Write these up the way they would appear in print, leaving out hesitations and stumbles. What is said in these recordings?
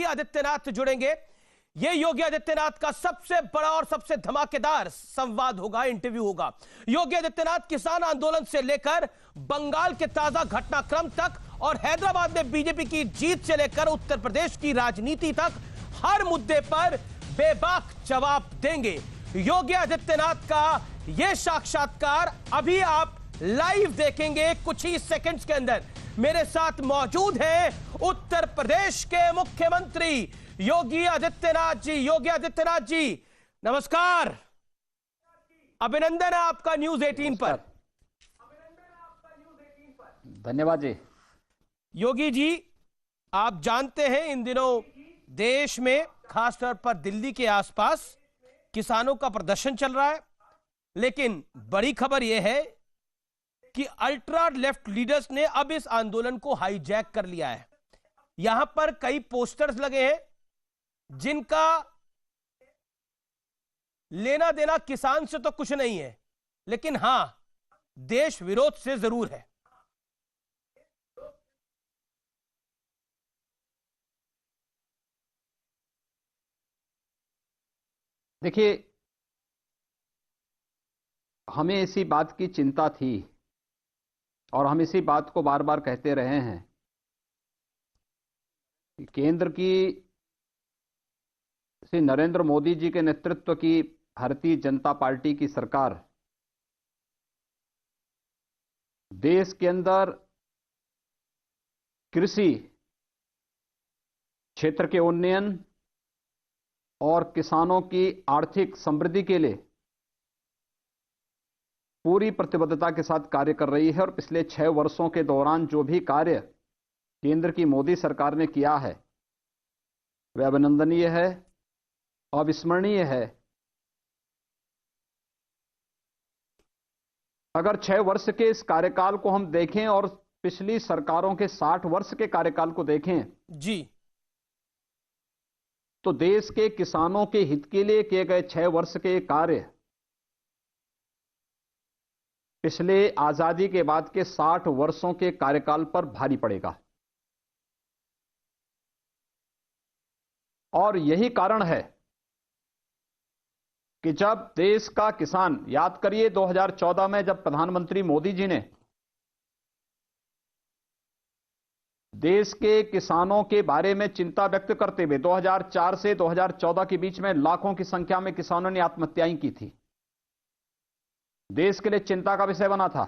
आदित्यनाथ जुड़ेंगे। ये योगी आदित्यनाथ का सबसे बड़ा और सबसे धमाकेदार संवाद होगा, इंटरव्यू होगा। योगी आदित्यनाथ किसान आंदोलन से लेकर बंगाल के ताजा घटनाक्रम तक और हैदराबाद में बीजेपी की जीत से लेकर उत्तर प्रदेश की राजनीति तक हर मुद्दे पर बेबाक जवाब देंगे। योगी आदित्यनाथ का यह साक्षात्कार अभी आप लाइव देखेंगे कुछ ही सेकंड्स के अंदर। मेरे साथ मौजूद हैं उत्तर प्रदेश के मुख्यमंत्री योगी आदित्यनाथ जी। योगी आदित्यनाथ जी नमस्कार, अभिनंदन है आपका न्यूज 18 पर। धन्यवाद जी। योगी जी, आप जानते हैं इन दिनों देश में खासतौर पर दिल्ली के आसपास किसानों का प्रदर्शन चल रहा है, लेकिन बड़ी खबर यह है कि अल्ट्रा लेफ्ट लीडर्स ने अब इस आंदोलन को हाईजैक कर लिया है। यहां पर कई पोस्टर्स लगे हैं जिनका लेना देना किसान से तो कुछ नहीं है, लेकिन हां देश विरोध से जरूर है। देखिए, हमें इसी बात की चिंता थी और हम इसी बात को बार बार कहते रहे हैं कि केंद्र की श्री नरेंद्र मोदी जी के नेतृत्व की भारतीय जनता पार्टी की सरकार देश के अंदर कृषि क्षेत्र के उन्नयन और किसानों की आर्थिक समृद्धि के लिए पूरी प्रतिबद्धता के साथ कार्य कर रही है। और पिछले 6 वर्षों के दौरान जो भी कार्य केंद्र की मोदी सरकार ने किया है वह अभिनंदनीय है, अविस्मरणीय है। अगर 6 वर्ष के इस कार्यकाल को हम देखें और पिछली सरकारों के 60 वर्ष के कार्यकाल को देखें जी, तो देश के किसानों के हित के लिए किए गए 6 वर्ष के कार्य पिछले आजादी के बाद के 60 वर्षों के कार्यकाल पर भारी पड़ेगा। और यही कारण है कि जब देश का किसान, याद करिए 2014 में जब प्रधानमंत्री मोदी जी ने देश के किसानों के बारे में चिंता व्यक्त करते हुए 2004 से 2014 के बीच में लाखों की संख्या में किसानों ने आत्महत्याएं की थी, देश के लिए चिंता का विषय बना था।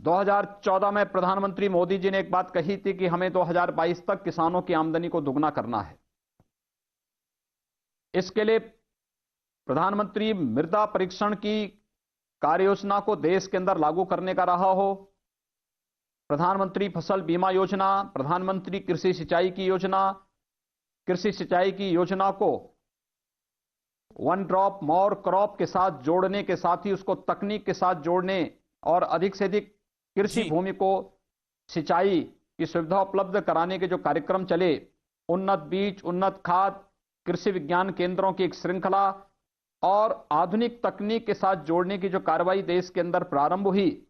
2014 में प्रधानमंत्री मोदी जी ने एक बात कही थी कि हमें 2022 तक किसानों की आमदनी को दुगना करना है। इसके लिए प्रधानमंत्री मृदा परीक्षण की कार्य योजना को देश के अंदर लागू करने का रहा हो, प्रधानमंत्री फसल बीमा योजना, प्रधानमंत्री कृषि सिंचाई की योजना, कृषि सिंचाई की योजना को वन ड्रॉप मोर क्रॉप के साथ जोड़ने के साथ ही उसको तकनीक के साथ जोड़ने और अधिक से अधिक कृषि भूमि को सिंचाई की सुविधा उपलब्ध कराने के जो कार्यक्रम चले, उन्नत बीज, उन्नत खाद, कृषि विज्ञान केंद्रों की एक श्रृंखला और आधुनिक तकनीक के साथ जोड़ने की जो कार्रवाई देश के अंदर प्रारंभ हुई,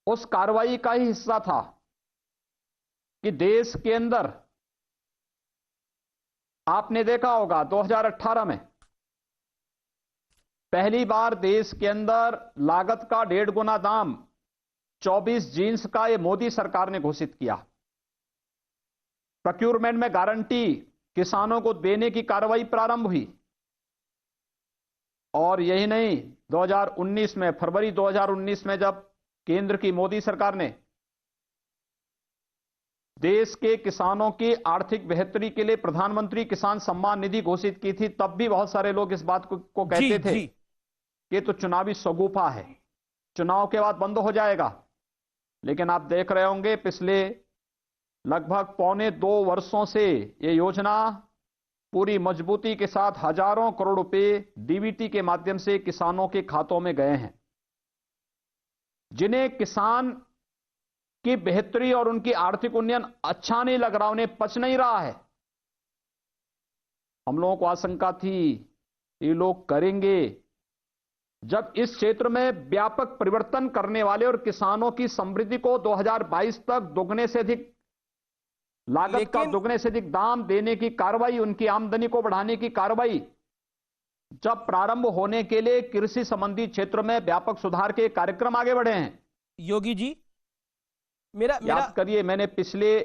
उस कार्रवाई का ही हिस्सा था कि देश के अंदर आपने देखा होगा 2018 में पहली बार देश के अंदर लागत का 1.5 गुना दाम 24 जीन्स का ये मोदी सरकार ने घोषित किया। प्रोक्योरमेंट में गारंटी किसानों को देने की कार्रवाई प्रारंभ हुई। और यही नहीं, 2019 में, फरवरी 2019 में जब केंद्र की मोदी सरकार ने देश के किसानों की आर्थिक बेहतरी के लिए प्रधानमंत्री किसान सम्मान निधि घोषित की थी, तब भी बहुत सारे लोग इस बात को कहते थे कि तो चुनावी शगुफा है, चुनाव के बाद बंद हो जाएगा। लेकिन आप देख रहे होंगे पिछले लगभग 1.25 वर्षों से ये योजना पूरी मजबूती के साथ हजारों करोड़ रुपए डीबीटी के माध्यम से किसानों के खातों में गए हैं। जिन्हें किसान की बेहतरी और उनकी आर्थिक उन्नयन अच्छा नहीं लग रहा, उन्हें पच नहीं रहा है, हम लोगों को आशंका थी ये लोग करेंगे। जब इस क्षेत्र में व्यापक परिवर्तन करने वाले और किसानों की समृद्धि को 2022 तक दोगुने से अधिक लागत का दुगने से अधिक दाम देने की कार्रवाई, उनकी आमदनी को बढ़ाने की कार्रवाई जब प्रारंभ होने के लिए कृषि संबंधी क्षेत्र में व्यापक सुधार के कार्यक्रम आगे बढ़े हैं। योगी जी, मेरा याद करिए, मैंने पिछले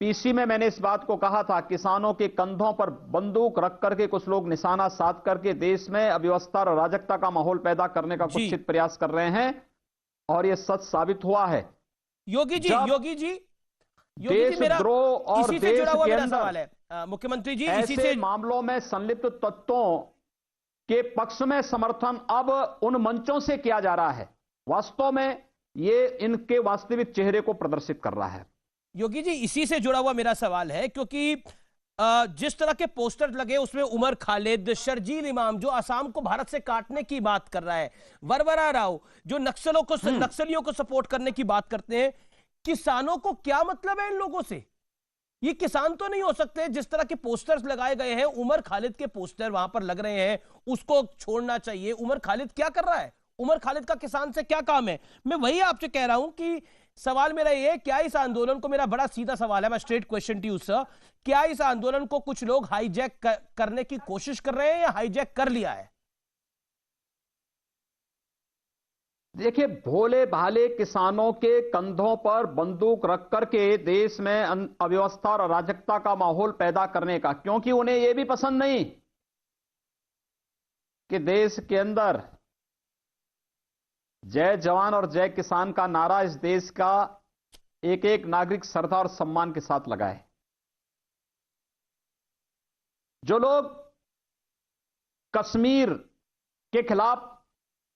पीसी में मैंने इस बात को कहा था, किसानों के कंधों पर बंदूक रख करके कुछ लोग निशाना साध करके देश में अव्यवस्था और अराजकता का माहौल पैदा करने का कुत्सित प्रयास कर रहे हैं, और यह सच साबित हुआ है। योगी जी, योगी जी, देशद्रोह और इसी से जुड़ा हुआ मेरा सवाल देश है मुख्यमंत्री जी, ऐसे इसी से मामलों में संलिप्त तत्वों के पक्ष में समर्थन अब उन मंचों से किया जा रहा है। वास्तव में ये इनके वास्तविक चेहरे को प्रदर्शित कर रहा है। योगी जी, इसी से जुड़ा हुआ मेरा सवाल है, क्योंकि जिस तरह के पोस्टर लगे उसमें उमर खालिद, शर्जील इमाम जो असम को भारत से काटने की बात कर रहा है, वरवरा राव जो नक्सलियों को सपोर्ट करने की बात करते हैं, किसानों को क्या मतलब है इन लोगों से? ये किसान तो नहीं हो सकते। जिस तरह के पोस्टर्स लगाए गए हैं, उमर खालिद के पोस्टर वहां पर लग रहे हैं, उसको छोड़ना चाहिए। उमर खालिद क्या कर रहा है? उमर खालिद का किसान से क्या काम है? मैं वही आपसे कह रहा हूं कि सवाल मेरा ये, क्या इस आंदोलन को, मेरा बड़ा सीधा सवाल है, मैं straight question to you sir, क्या इस आंदोलन को कुछ लोग हाईजैक करने की कोशिश कर रहे हैं या हाईजैक कर लिया है? देखिए, भोले भाले किसानों के कंधों पर बंदूक रख करके देश में अव्यवस्था और अराजकता का माहौल पैदा करने का, क्योंकि उन्हें यह भी पसंद नहीं कि देश के अंदर जय जवान और जय किसान का नारा इस देश का एक एक नागरिक श्रद्धा और सम्मान के साथ लगाए। जो लोग कश्मीर के खिलाफ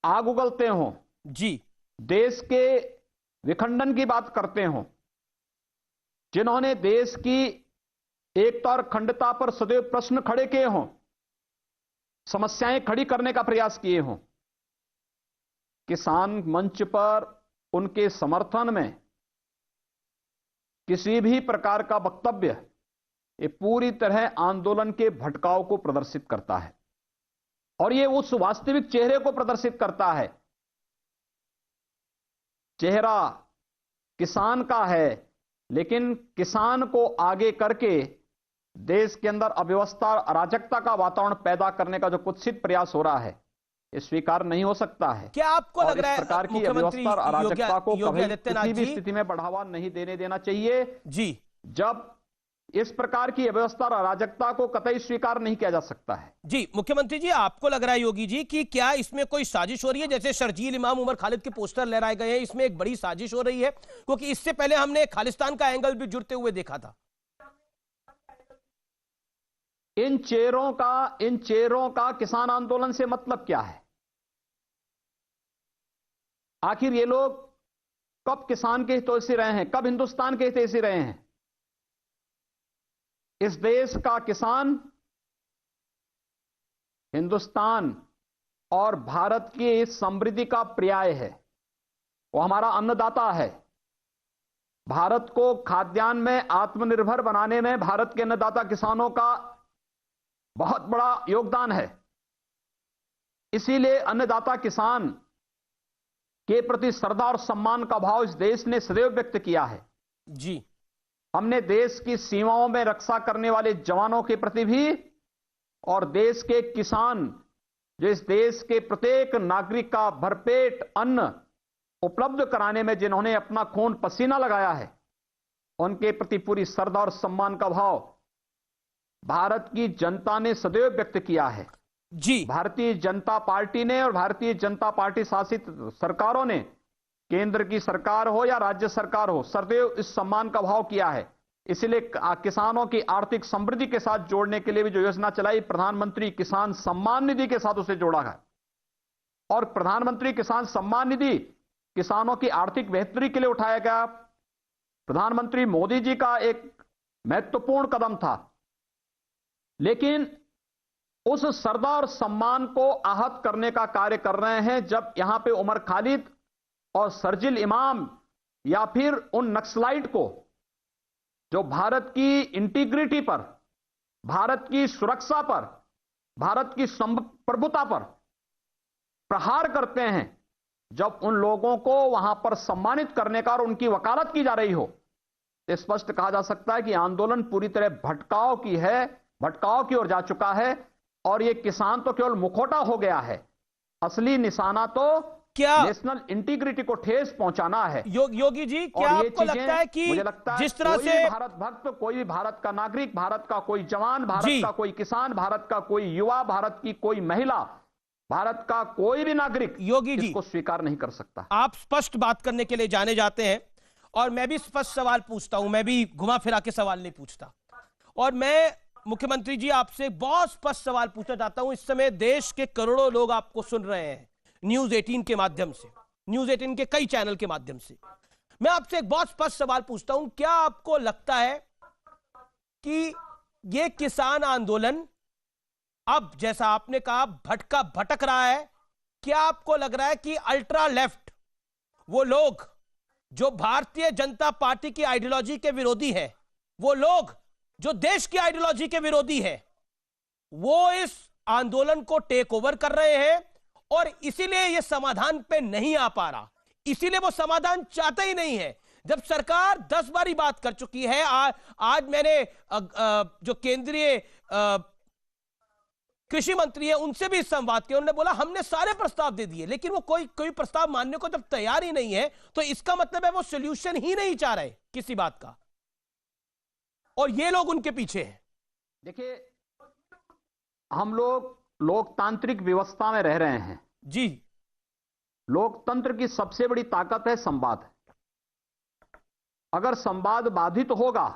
आग उगलते हों जी, देश के विखंडन की बात करते हों, जिन्होंने देश की एकता और अखंडता पर सदैव प्रश्न खड़े किए हों, समस्याएं खड़ी करने का प्रयास किए हों, किसान मंच पर उनके समर्थन में किसी भी प्रकार का वक्तव्य ये पूरी तरह आंदोलन के भटकाव को प्रदर्शित करता है, और ये उस वास्तविक चेहरे को प्रदर्शित करता है। चेहरा किसान का है, लेकिन किसान को आगे करके देश के अंदर अव्यवस्था और अराजकता का वातावरण पैदा करने का जो कुत्सित प्रयास हो रहा है, ये स्वीकार नहीं हो सकता है। क्या आपको लग रहा है प्रकार की अव्यवस्था और अराजकता को कभी किसी भी स्थिति में बढ़ावा नहीं देना चाहिए जी, जब इस प्रकार की अव्यवस्था और अराजकता को कतई स्वीकार नहीं किया जा सकता है। जी मुख्यमंत्री जी, आपको लग रहा है योगी जी कि क्या इसमें कोई साजिश हो रही है? जैसे शर्जील इमाम, उमर खालिद के पोस्टर लहराए गए हैं, इसमें एक बड़ी साजिश हो रही है, क्योंकि इससे पहले हमने खालिस्तान का एंगल भी जुड़ते हुए देखा था। इन चेहरों का किसान आंदोलन से मतलब क्या है? आखिर ये लोग कब किसान के हितैषी रहे हैं, कब हिंदुस्तान के हितैषी रहे हैं? इस देश का किसान हिंदुस्तान और भारत की इस समृद्धि का पर्याय है। वो हमारा अन्नदाता है। भारत को खाद्यान्न में आत्मनिर्भर बनाने में भारत के अन्नदाता किसानों का बहुत बड़ा योगदान है। इसीलिए अन्नदाता किसान के प्रति श्रद्धा और सम्मान का भाव इस देश ने सदैव व्यक्त किया है। जी, हमने देश की सीमाओं में रक्षा करने वाले जवानों के प्रति भी, और देश के किसान जो इस देश के प्रत्येक नागरिक का भरपेट अन्न उपलब्ध कराने में जिन्होंने अपना खून पसीना लगाया है, उनके प्रति पूरी श्रद्धा और सम्मान का भाव भारत की जनता ने सदैव व्यक्त किया है। जी, भारतीय जनता पार्टी ने और भारतीय जनता पार्टी शासित सरकारों ने, केंद्र की सरकार हो या राज्य सरकार हो, सदैव इस सम्मान का भाव किया है। इसलिए किसानों की आर्थिक समृद्धि के साथ जोड़ने के लिए भी जो योजना चलाई, प्रधानमंत्री किसान सम्मान निधि के साथ उसे जोड़ा है। और प्रधानमंत्री किसान सम्मान निधि किसानों की आर्थिक बेहतरी के लिए उठाया गया प्रधानमंत्री मोदी जी का एक महत्वपूर्ण कदम था। लेकिन उस श्रद्धा और सम्मान को आहत करने का कार्य कर रहे हैं जब यहां पे उमर खालिद और शर्जील इमाम या फिर उन नक्सलाइट को जो भारत की इंटीग्रिटी पर, भारत की सुरक्षा पर, भारत की प्रभुता पर प्रहार करते हैं, जब उन लोगों को वहां पर सम्मानित करने का और उनकी वकालत की जा रही हो, तो स्पष्ट कहा जा सकता है कि आंदोलन पूरी तरह भटकाव की ओर जा चुका है और ये किसान तो केवल मुखौटा हो गया है। असली निशाना तो क्या नेशनल इंटीग्रिटी को ठेस पहुंचाना है। योगी जी, क्या आपको लगता है कि मुझे लगता है जिस तरह कोई से भी भारत भक्त, कोई भी भारत का नागरिक, भारत का कोई जवान, भारत का कोई किसान, भारत का कोई युवा, भारत की कोई महिला, भारत का कोई भी नागरिक योगी जी इसको स्वीकार नहीं कर सकता। आप स्पष्ट बात करने के लिए जाने जाते हैं और मैं भी स्पष्ट सवाल पूछता हूं, मैं भी घुमा फिरा के सवाल नहीं पूछता। और मैं मुख्यमंत्री जी आपसे बहुत स्पष्ट सवाल पूछना चाहता हूं। इस समय देश के करोड़ों लोग आपको सुन रहे हैं न्यूज 18 के माध्यम से, न्यूज 18 के कई चैनल के माध्यम से। मैं आपसे एक बहुत स्पष्ट सवाल पूछता हूं, क्या आपको लगता है कि यह किसान आंदोलन अब जैसा आपने कहा भटक रहा है? क्या आपको लग रहा है कि अल्ट्रा लेफ्ट, वो लोग जो भारतीय जनता पार्टी की आइडियोलॉजी के विरोधी है, वो लोग जो देश की आइडियोलॉजी के विरोधी है, वो इस आंदोलन को टेक ओवर कर रहे हैं और इसीलिए यह समाधान पे नहीं आ पा रहा, इसीलिए वो समाधान चाहता ही नहीं है? जब सरकार 10 बार बात कर चुकी है, आज मैंने जो केंद्रीय कृषि मंत्री है उनसे भी संवाद किया, उन्होंने बोला हमने सारे प्रस्ताव दे दिए, लेकिन वो कोई प्रस्ताव मानने को जब तैयार ही नहीं है तो इसका मतलब है वो सॉल्यूशन ही नहीं चाह रहे किसी बात का, और ये लोग उनके पीछे हैं। देखिए, हम लोग लोकतांत्रिक व्यवस्था में रह रहे हैं जी। लोकतंत्र की सबसे बड़ी ताकत है संवाद। अगर संवाद बाधित होगा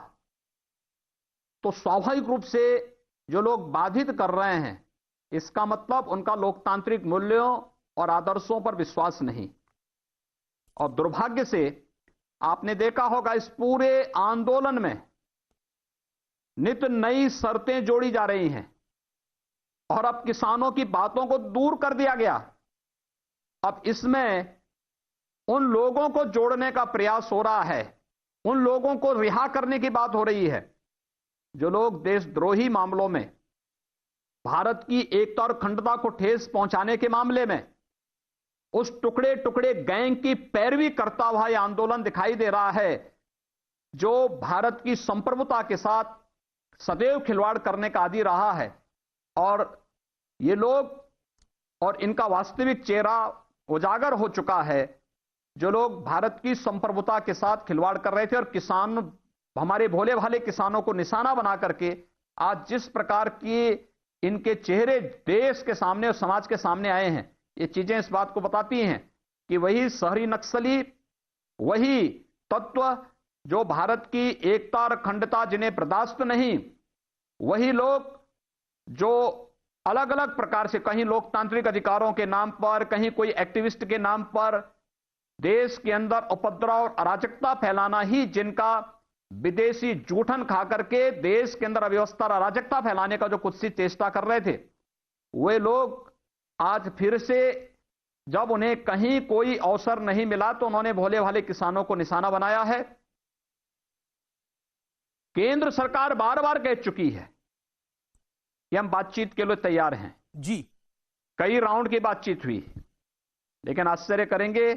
तो स्वाभाविक रूप से जो लोग बाधित कर रहे हैं, इसका मतलब उनका लोकतांत्रिक मूल्यों और आदर्शों पर विश्वास नहीं। और दुर्भाग्य से आपने देखा होगा इस पूरे आंदोलन में नित नई शर्तें जोड़ी जा रही हैं और अब किसानों की बातों को दूर कर दिया गया। अब इसमें उन लोगों को जोड़ने का प्रयास हो रहा है, उन लोगों को रिहा करने की बात हो रही है जो लोग देशद्रोही मामलों में, भारत की एकता और अखंडता को ठेस पहुंचाने के मामले में उस टुकड़े टुकड़े गैंग की पैरवी करता हुआ यह आंदोलन दिखाई दे रहा है जो भारत की संप्रभुता के साथ सदैव खिलवाड़ करने का आदी रहा है। और ये लोग और इनका वास्तविक चेहरा उजागर हो चुका है, जो लोग भारत की संप्रभुता के साथ खिलवाड़ कर रहे थे और किसान, हमारे भोले भाले किसानों को निशाना बना करके आज जिस प्रकार की इनके चेहरे देश के सामने और समाज के सामने आए हैं, ये चीजें इस बात को बताती हैं कि वही शहरी नक्सली, वही तत्व जो भारत की एकता और अखंडता जिन्हें बर्दाश्त नहीं, वही लोग जो अलग अलग प्रकार से कहीं लोकतांत्रिक अधिकारों के नाम पर, कहीं कोई एक्टिविस्ट के नाम पर देश के अंदर उपद्रव और अराजकता फैलाना ही जिनका विदेशी जूठन खा करके देश के अंदर अव्यवस्था और अराजकता फैलाने का जो कुछ सी चेष्टा कर रहे थे, वे लोग आज फिर से जब उन्हें कहीं कोई अवसर नहीं मिला तो उन्होंने भोले भाले किसानों को निशाना बनाया है। केंद्र सरकार बार बार कह चुकी है कि हम बातचीत के लिए तैयार हैं जी। कई राउंड की बातचीत हुई, लेकिन आश्चर्य करेंगे,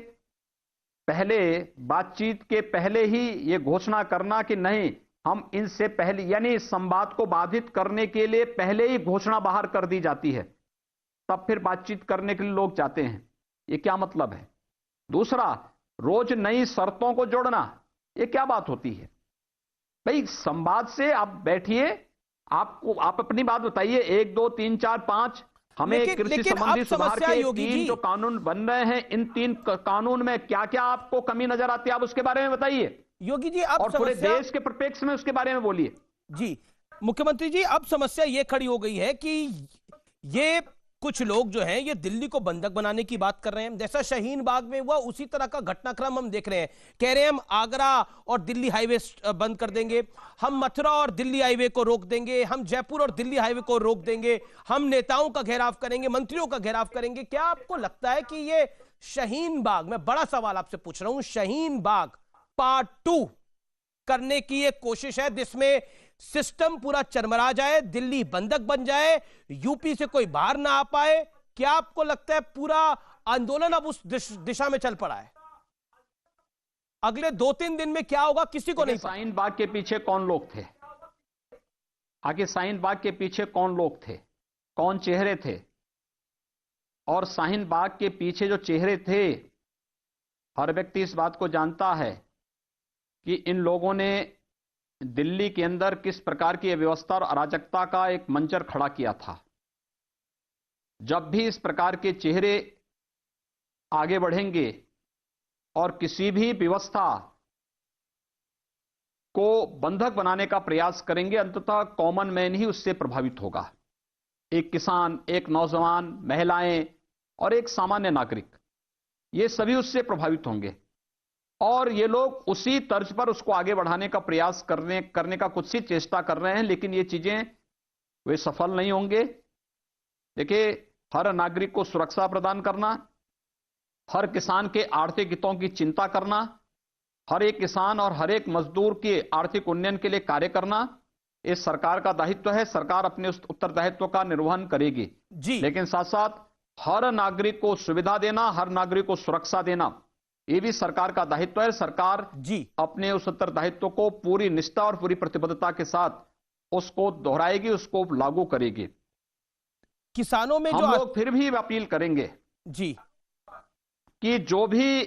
पहले बातचीत के पहले ही यह घोषणा करना कि नहीं, हम इनसे पहले, यानी संवाद को बाधित करने के लिए पहले ही घोषणा बाहर कर दी जाती है, तब फिर बातचीत करने के लिए लोग जाते हैं। यह क्या मतलब है? दूसरा, रोज नई शर्तों को जोड़ना, यह क्या बात होती है भाई? संवाद से आप बैठिए, आप अपनी बात बताइए, 1 2 3 4 5, हमें कृषि संबंधी सुधार के 3 जो कानून बन रहे हैं, इन 3 कानून में क्या क्या आपको कमी नजर आती है, आप उसके बारे में बताइए योगी जी। अब और पूरे देश के परिप्रेक्ष्य में उसके बारे में बोलिए। जी मुख्यमंत्री जी, अब समस्या ये खड़ी हो गई है कि ये कुछ लोग जो हैं ये दिल्ली को बंधक बनाने की बात कर रहे हैं। जैसा शाहीन बाग में हुआ उसी तरह का घटनाक्रम हम देख रहे हैं। कह रहे हैं हम आगरा और दिल्ली हाईवे बंद कर देंगे, हम मथुरा और दिल्ली हाईवे को रोक देंगे, हम जयपुर और दिल्ली हाईवे को रोक देंगे, हम नेताओं का घेराव करेंगे, मंत्रियों का घेराव करेंगे। क्या आपको लगता है कि ये शाहीन बाग, मैं बड़ा सवाल आपसे पूछ रहा हूं, शाहीन बाग पार्ट 2 करने की एक कोशिश है जिसमें सिस्टम पूरा चरमरा जाए, दिल्ली बंधक बन जाए, यूपी से कोई बाहर ना आ पाए? क्या आपको लगता है पूरा आंदोलन अब उस दिशा में चल पड़ा है? अगले 2-3 दिन में क्या होगा किसी को नहीं पता। शाहीन बाग के पीछे कौन लोग थे? आखिर शाहीन बाग के पीछे कौन लोग थे, कौन चेहरे थे? और शाहीन बाग के पीछे जो चेहरे थे, हर व्यक्ति इस बात को जानता है कि इन लोगों ने दिल्ली के अंदर किस प्रकार की व्यवस्था और अराजकता का एक मंचर खड़ा किया था। जब भी इस प्रकार के चेहरे आगे बढ़ेंगे और किसी भी व्यवस्था को बंधक बनाने का प्रयास करेंगे, अंततः कॉमन मैन ही उससे प्रभावित होगा। एक किसान, एक नौजवान, महिलाएं और एक सामान्य नागरिक, ये सभी उससे प्रभावित होंगे और ये लोग उसी तर्ज पर उसको आगे बढ़ाने का प्रयास करने का कुछ सी चेष्टा कर रहे हैं, लेकिन ये चीजें वे सफल नहीं होंगे। देखिए, हर नागरिक को सुरक्षा प्रदान करना, हर किसान के आर्थिक हितों की चिंता करना, हर एक किसान और हर एक मजदूर के आर्थिक उन्नयन के लिए कार्य करना, ये सरकार का दायित्व है। सरकार अपने उस उत्तरदायित्व का निर्वहन करेगी जी। लेकिन साथ साथ हर नागरिक को सुविधा देना, हर नागरिक को सुरक्षा देना, ये भी सरकार का दायित्व है। सरकार जी अपने उस उत्तरदायित्व को पूरी निष्ठा और पूरी प्रतिबद्धता के साथ उसको दोहराएगी, उसको लागू करेगी। किसानों में हम जो लोग फिर भी अपील करेंगे जी कि जो भी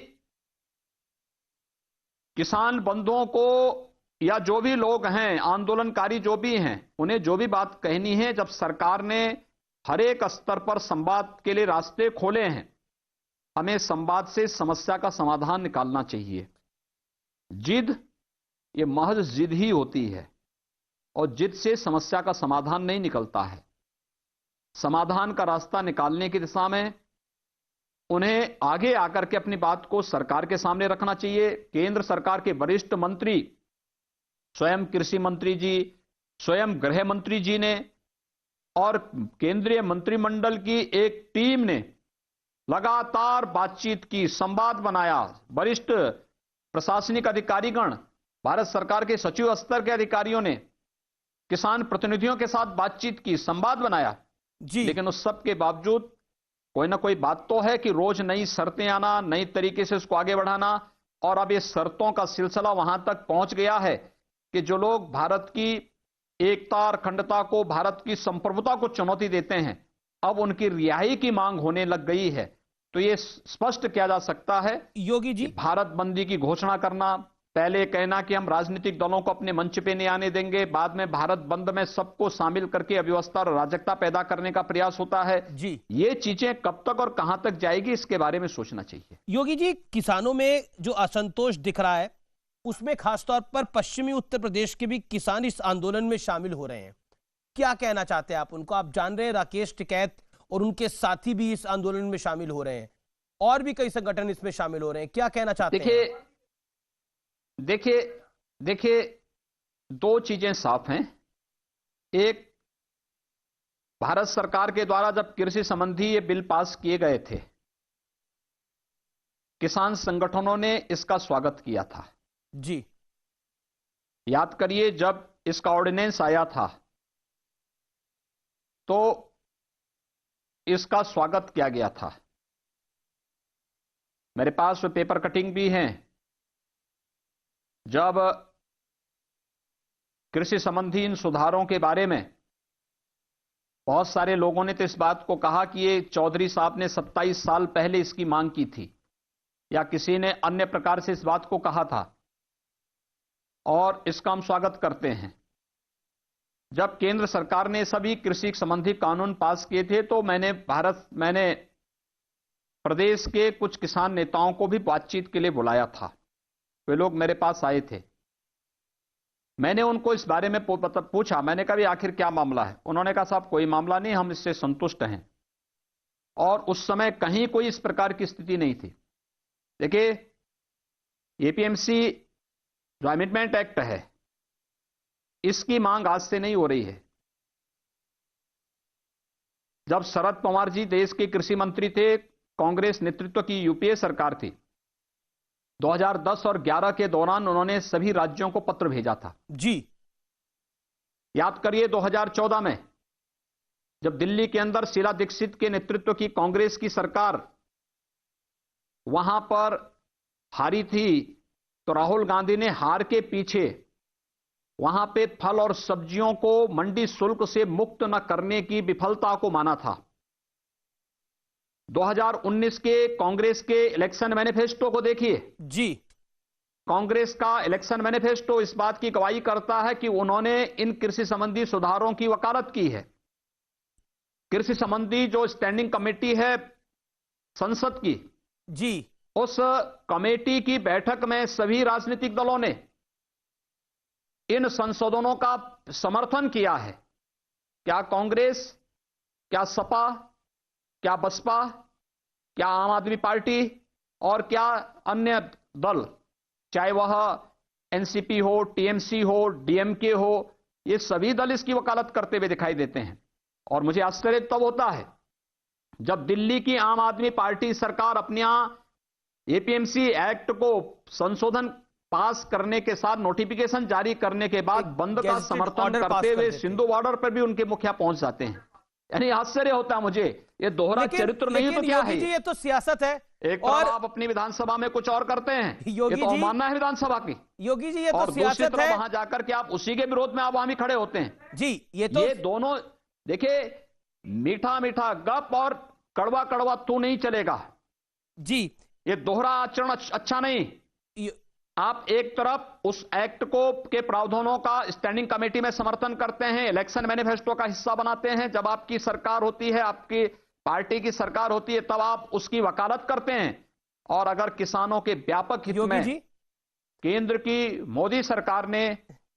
किसान बंधुओं को या जो भी लोग हैं, आंदोलनकारी जो भी हैं, उन्हें जो भी बात कहनी है, जब सरकार ने हर एक स्तर पर संवाद के लिए रास्ते खोले हैं, हमें संवाद से समस्या का समाधान निकालना चाहिए। जिद, ये महज जिद ही होती है और जिद से समस्या का समाधान नहीं निकलता है। समाधान का रास्ता निकालने की दिशा में उन्हें आगे आकर के अपनी बात को सरकार के सामने रखना चाहिए। केंद्र सरकार के वरिष्ठ मंत्री, स्वयं कृषि मंत्री जी, स्वयं गृह मंत्री जी ने और केंद्रीय मंत्रिमंडल की एक टीम ने लगातार बातचीत की, संवाद बनाया। वरिष्ठ प्रशासनिक अधिकारीगण, भारत सरकार के सचिव स्तर के अधिकारियों ने किसान प्रतिनिधियों के साथ बातचीत की, संवाद बनाया जी। लेकिन उस सब के बावजूद कोई ना कोई बात तो है कि रोज नई शर्तें आना, नई तरीके से उसको आगे बढ़ाना। और अब ये शर्तों का सिलसिला वहां तक पहुंच गया है कि जो लोग भारत की एकता और अखंडता को, भारत की संप्रभुता को चुनौती देते हैं, अब उनकी रिहाई की मांग होने लग गई है। तो ये स्पष्ट किया जा सकता है योगी जी, भारत बंदी की घोषणा करना, पहले कहना कि हम राजनीतिक दलों को अपने मंच पे नहीं आने देंगे, बाद में भारत बंद में सबको शामिल करके अव्यवस्था और अराजकता पैदा करने का प्रयास होता है जी। ये चीजें कब तक और कहां तक जाएगी, इसके बारे में सोचना चाहिए। योगी जी, किसानों में जो असंतोष दिख रहा है, उसमें खासतौर पर पश्चिमी उत्तर प्रदेश के भी किसान इस आंदोलन में शामिल हो रहे हैं। क्या कहना चाहते हैं आप उनको? आप जान रहे हैं राकेश टिकैत और उनके साथी भी इस आंदोलन में शामिल हो रहे हैं और भी कई संगठन इसमें शामिल हो रहे हैं। क्या कहना चाहते हैं? देखिए, दो चीजें साफ हैं। एक, भारत सरकार के द्वारा जब कृषि संबंधी ये बिल पास किए गए थे, किसान संगठनों ने इसका स्वागत किया था जी। याद करिए, जब इसका ऑर्डिनेंस आया था तो इसका स्वागत किया गया था। मेरे पास वो पेपर कटिंग भी हैं। जब कृषि संबंधी इन सुधारों के बारे में बहुत सारे लोगों ने तो इस बात को कहा कि ये चौधरी साहब ने 27 साल पहले इसकी मांग की थी, या किसी ने अन्य प्रकार से इस बात को कहा था, और इसका हम स्वागत करते हैं। जब केंद्र सरकार ने सभी कृषि संबंधी कानून पास किए थे तो मैंने प्रदेश के कुछ किसान नेताओं को भी बातचीत के लिए बुलाया था। वे लोग मेरे पास आए थे। मैंने उनको इस बारे में पूछा, मैंने कहा भी आखिर क्या मामला है? उन्होंने कहा साहब कोई मामला नहीं, हम इससे संतुष्ट हैं। और उस समय कहीं कोई इस प्रकार की स्थिति नहीं थी। देखिए, एपीएमसी जो अमेंडमेंट एक्ट है, इसकी मांग आज से नहीं हो रही है। जब शरद पवार जी देश के कृषि मंत्री थे, कांग्रेस नेतृत्व की यूपीए सरकार थी, 2010 और 11 के दौरान उन्होंने सभी राज्यों को पत्र भेजा था जी। याद करिए, 2014 में जब दिल्ली के अंदर शीला दीक्षित के नेतृत्व की कांग्रेस की सरकार वहां पर हारी थी तो राहुल गांधी ने हार के पीछे वहां पे फल और सब्जियों को मंडी शुल्क से मुक्त न करने की विफलता को माना था। 2019 के कांग्रेस के इलेक्शन मैनिफेस्टो को देखिए जी। कांग्रेस का इलेक्शन मैनिफेस्टो इस बात की गवाही करता है कि उन्होंने इन कृषि संबंधी सुधारों की वकालत की है। कृषि संबंधी जो स्टैंडिंग कमेटी है संसद की, जी, उस कमेटी की बैठक में सभी राजनीतिक दलों ने इन संशोधनों का समर्थन किया है। क्या कांग्रेस, क्या सपा, क्या बसपा, क्या आम आदमी पार्टी और क्या अन्य दल, चाहे वह एनसीपी हो, टीएमसी हो, डीएमके हो, ये सभी दल इसकी वकालत करते हुए दिखाई देते हैं। और मुझे आश्चर्य तब होता है जब दिल्ली की आम आदमी पार्टी सरकार अपने यहां एपीएमसी एक्ट को संशोधन पास करने के साथ नोटिफिकेशन जारी करने के बाद बंद का समर्थन करते हुए सिंधु बॉर्डर पर भी उनके मुखिया पहुंच जाते हैं। यानी आश्चर्य होता है मुझे, ये दोहरा चरित्र नहीं तो क्या है? ये तो सियासत है। एक तरफ आप अपनी विधानसभा में कुछ और करते हैं, ये तो अवमानना है विधानसभा की। योगी जी, ये तो और सियासत दूसरी तरफ है। वहां जाकर के आप उसी के विरोध में आप वहां भी खड़े होते हैं। जी, ये दोनों देखिए, मीठा मीठा गप और कड़वा कड़वा तू नहीं चलेगा जी। ये दोहरा आचरण अच्छा नहीं। आप एक तरफ उस एक्ट को के प्रावधानों का स्टैंडिंग कमेटी में समर्थन करते हैं, इलेक्शन मैनिफेस्टो का हिस्सा बनाते हैं। जब आपकी सरकार होती है, आपकी पार्टी की सरकार होती है, तब आप उसकी वकालत करते हैं। और अगर किसानों के व्यापक हित में केंद्र की मोदी सरकार ने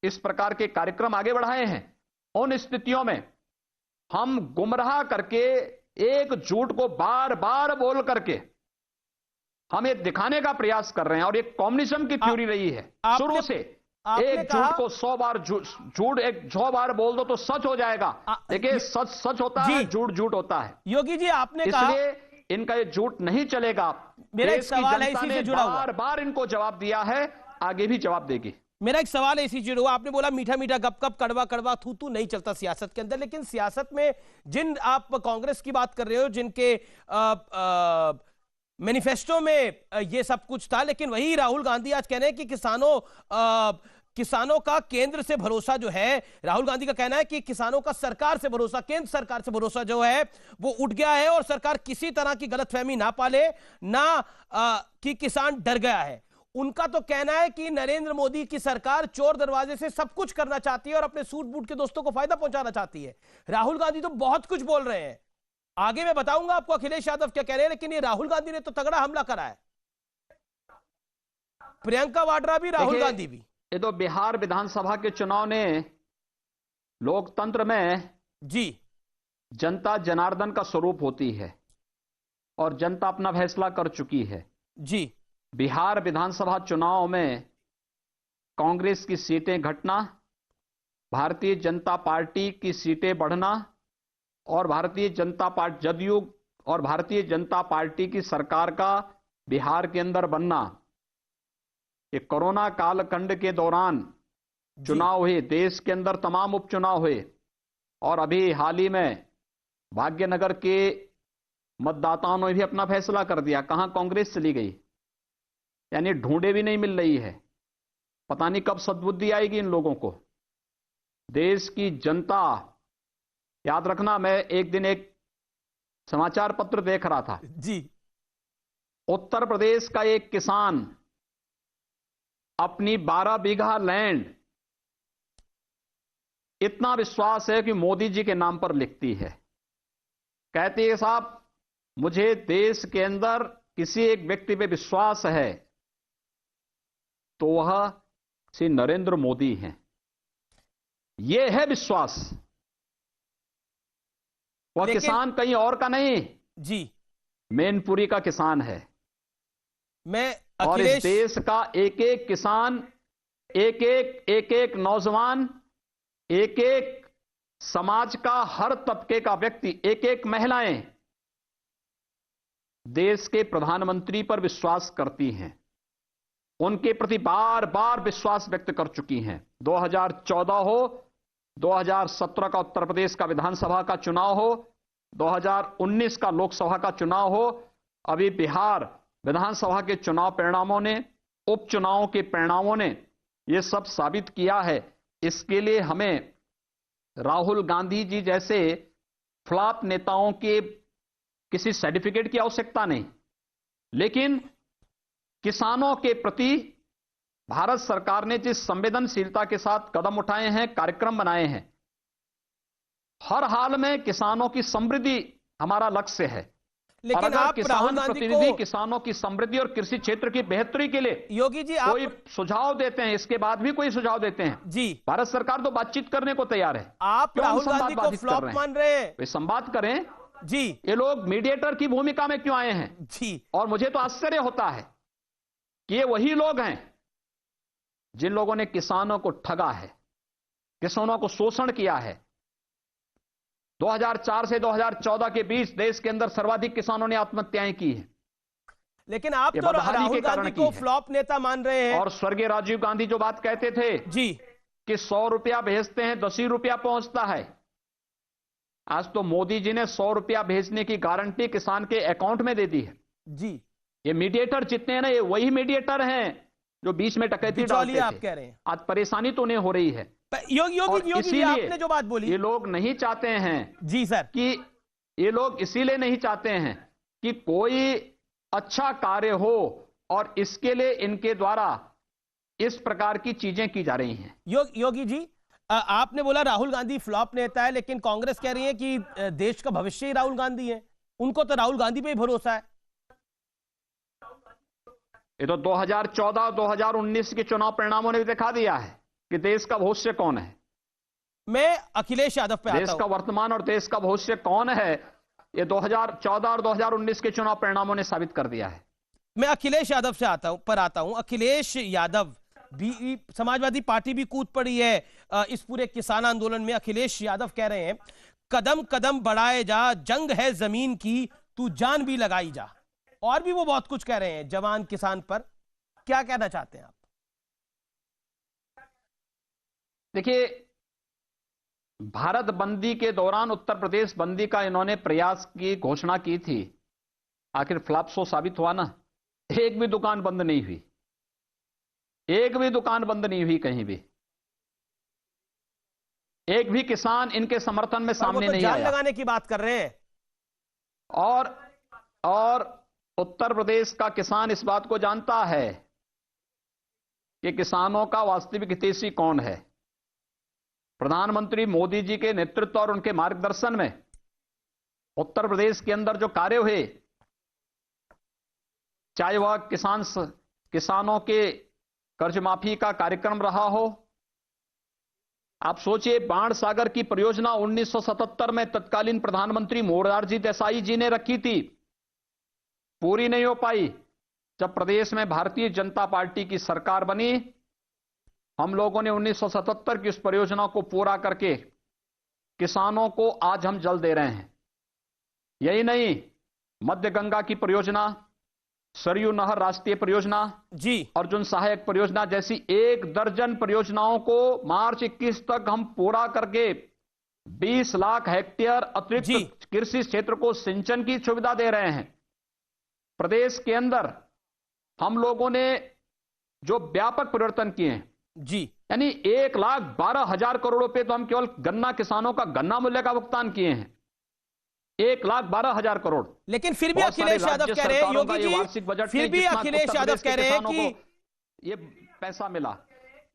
इस प्रकार के कार्यक्रम आगे बढ़ाए हैं, उन स्थितियों में हम गुमराह करके एक झूठ को बार बार बोल करके हम ये दिखाने का प्रयास कर रहे हैं। और ये कम्युनिज्म की थ्योरी रही है शुरू से। एक झूठ को 100 बार झूठ एक 100 बार बोल दो तो सच हो जाएगा। देखिए, सच सच होता है, झूठ झूठ होता है। योगी जी, आपने कहा इसलिए इनका ये झूठ नहीं चलेगा। मेरा एक सवाल है इसी से जुड़ा हुआ, बार बार इनको जवाब दिया है, आगे भी जवाब देगी। मेरा एक सवाल है इसी से जुड़ा हुआ। आपने बोला मीठा मीठा गप गप कड़वा कड़वा थू थू नहीं चलता सियासत के अंदर, लेकिन सियासत में जिन आप कांग्रेस की बात कर रहे हो, जिनके मैनिफेस्टो में ये सब कुछ था, लेकिन वही राहुल गांधी आज कह रहे हैं कि किसानों का केंद्र से भरोसा जो है, राहुल गांधी का कहना है कि किसानों का सरकार से भरोसा, केंद्र सरकार से भरोसा जो है वो उठ गया है और सरकार किसी तरह की गलतफहमी ना पाले, ना कि किसान डर गया है। उनका तो कहना है कि नरेंद्र मोदी की सरकार चोर दरवाजे से सब कुछ करना चाहती है और अपने सूट बूट के दोस्तों को फायदा पहुंचाना चाहती है। राहुल गांधी तो बहुत कुछ बोल रहे हैं, आगे मैं बताऊंगा आपको अखिलेश यादव क्या कह रहे हैं, लेकिन ये राहुल गांधी ने तो तगड़ा हमला करा है। प्रियंका वाड्रा भी, राहुल गांधी भी। ये तो बिहार विधानसभा के चुनाव ने लोकतंत्र में जी जनता जनार्दन का स्वरूप होती है और जनता अपना फैसला कर चुकी है। जी, बिहार विधानसभा चुनाव में कांग्रेस की सीटें घटना, भारतीय जनता पार्टी की सीटें बढ़ना और भारतीय जनता पार्टी जदयू और भारतीय जनता पार्टी की सरकार का बिहार के अंदर बनना, ये कोरोना कालखंड के दौरान चुनाव हुए, देश के अंदर तमाम उपचुनाव हुए और अभी हाल ही में भाग्यनगर के मतदाताओं ने भी अपना फैसला कर दिया। कहां कांग्रेस चली गई, यानी ढूंढे भी नहीं मिल रही है। पता नहीं कब सद्बुद्धि आएगी इन लोगों को। देश की जनता, याद रखना, मैं एक दिन एक समाचार पत्र देख रहा था जी, उत्तर प्रदेश का एक किसान अपनी 12 बीघा लैंड इतना विश्वास है कि मोदी जी के नाम पर लिखती है। कहती है, साहब मुझे देश के अंदर किसी एक व्यक्ति पे विश्वास है तो वह श्री नरेंद्र मोदी हैं। यह है विश्वास, वह किसान कहीं और का नहीं जी, मैनपुरी का किसान है। मैं और इस देश का एक एक किसान, एक एक नौजवान, एक एक समाज का हर तबके का व्यक्ति, एक एक महिलाएं देश के प्रधानमंत्री पर विश्वास करती हैं, उनके प्रति बार बार विश्वास व्यक्त कर चुकी हैं। 2014 हो, 2017 का उत्तर प्रदेश का विधानसभा का चुनाव हो, 2019 का लोकसभा का चुनाव हो, अभी बिहार विधानसभा के चुनाव परिणामों ने उपचुनावों के परिणामों ने यह सब साबित किया है। इसके लिए हमें राहुल गांधी जी जैसे फ्लॉप नेताओं के किसी सर्टिफिकेट की आवश्यकता नहीं, लेकिन किसानों के प्रति भारत सरकार ने जिस संवेदनशीलता के साथ कदम उठाए हैं, कार्यक्रम बनाए हैं, हर हाल में किसानों की समृद्धि हमारा लक्ष्य है। और लेकिन अगर आप राहुल किसान गांधी प्रतिनिधि को, किसानों की समृद्धि और कृषि क्षेत्र की बेहतरी के लिए योगी जी कोई आप, सुझाव देते हैं, इसके बाद भी कोई सुझाव देते हैं, जी भारत सरकार तो बातचीत करने को तैयार है। आप क्यों हम राहुल संवाद गांधी को बाधित कर फ्लॉप रहे हैं? मान रहे हैं? वे संवाद करें। जी ये लोग मीडिएटर की भूमिका में क्यों आए हैं? जी और मुझे तो आश्चर्य होता है कि ये वही लोग हैं जिन लोगों ने किसानों को ठगा है, किसानों को शोषण किया है। 2004 से 2014 के बीच देश के अंदर सर्वाधिक किसानों ने आत्महत्याएं की हैं। लेकिन आप ये तो बदहाली राहुल के कारण गांधी की को है। फ्लॉप नेता मान रहे हैं। और स्वर्गीय राजीव गांधी जो बात कहते थे जी कि 100 रुपया भेजते हैं 10 ही रुपया पहुंचता है, आज तो मोदी जी ने 100 रुपया भेजने की गारंटी किसान के अकाउंट में दे दी है। जी ये मीडिएटर जितने हैं ना, ये वही मीडिएटर हैं जो बीच में डकैती डालते बिचौलिया आप थे। कह रहे हैं। आज परेशानी तो उन्हें हो रही है। योगी और योगी जी इसीलिए आपने जो बात बोली, ये लोग नहीं चाहते हैं जी सर, कि ये लोग इसीलिए नहीं चाहते हैं कि कोई अच्छा कार्य हो, और इसके लिए इनके द्वारा इस प्रकार की चीजें की जा रही हैं। योगी जी आपने बोला राहुल गांधी फ्लॉप नेता है, लेकिन कांग्रेस कह रही है कि देश का भविष्य ही राहुल गांधी है। उनको तो राहुल गांधी पे ही भरोसा है। ये तो 2014 और 2019 के चुनाव परिणामों ने भी दिखा दिया है कि देश का भविष्य कौन है। मैं अखिलेश यादव पे आता देश का हूं। वर्तमान और देश का भविष्य कौन है, ये 2014 और 2019 के चुनाव परिणामों ने साबित कर दिया है। मैं अखिलेश यादव से आता हूं। अखिलेश यादव भी, समाजवादी पार्टी भी कूद पड़ी है इस पूरे किसान आंदोलन में। अखिलेश यादव कह रहे हैं कदम कदम बढ़ाए जा, जंग है जमीन की, तू जान भी लगाई जा। और भी वो बहुत कुछ कह रहे हैं जवान किसान पर। क्या कहना चाहते हैं आप? देखिए, भारत बंदी के दौरान उत्तर प्रदेश बंदी का इन्होंने प्रयास की घोषणा की थी, आखिर फ्लॉप शो साबित हुआ ना। एक भी दुकान बंद नहीं हुई, एक भी दुकान बंद नहीं हुई कहीं भी। एक भी किसान इनके समर्थन में सामने तो नहीं जान आया। लगाने की बात कर रहे हैं। और उत्तर प्रदेश का किसान इस बात को जानता है कि किसानों का वास्तविक हितैषी कौन है। प्रधानमंत्री मोदी जी के नेतृत्व और उनके मार्गदर्शन में उत्तर प्रदेश के अंदर जो कार्य हुए, चाहे वह किसानों के कर्ज माफी का कार्यक्रम रहा हो। आप सोचिए, बाण सागर की परियोजना 1977 में तत्कालीन प्रधानमंत्री मोरारजी देसाई जी ने रखी थी, पूरी नहीं हो पाई। जब प्रदेश में भारतीय जनता पार्टी की सरकार बनी, हम लोगों ने 1977 की उस परियोजना को पूरा करके किसानों को आज हम जल दे रहे हैं। यही नहीं, मध्य गंगा की परियोजना, सरयू नहर राष्ट्रीय परियोजना जी, अर्जुन सहायक परियोजना जैसी 1 दर्जन परियोजनाओं को मार्च 21 तक हम पूरा करके 20 लाख हेक्टेयर अतिरिक्त कृषि क्षेत्र को सिंचन की सुविधा दे रहे हैं। प्रदेश के अंदर हम लोगों ने जो व्यापक परिवर्तन किए हैं जी, यानी 1,12,000 करोड़ रुपए तो हम केवल गन्ना किसानों का गन्ना मूल्य का भुगतान किए हैं, 1,12,000 करोड़। लेकिन फिर भी अखिलेश यादव कह रहे हैं, योगी जी फिर भी अखिलेश यादव कह रहे हैं कि ये पैसा मिला।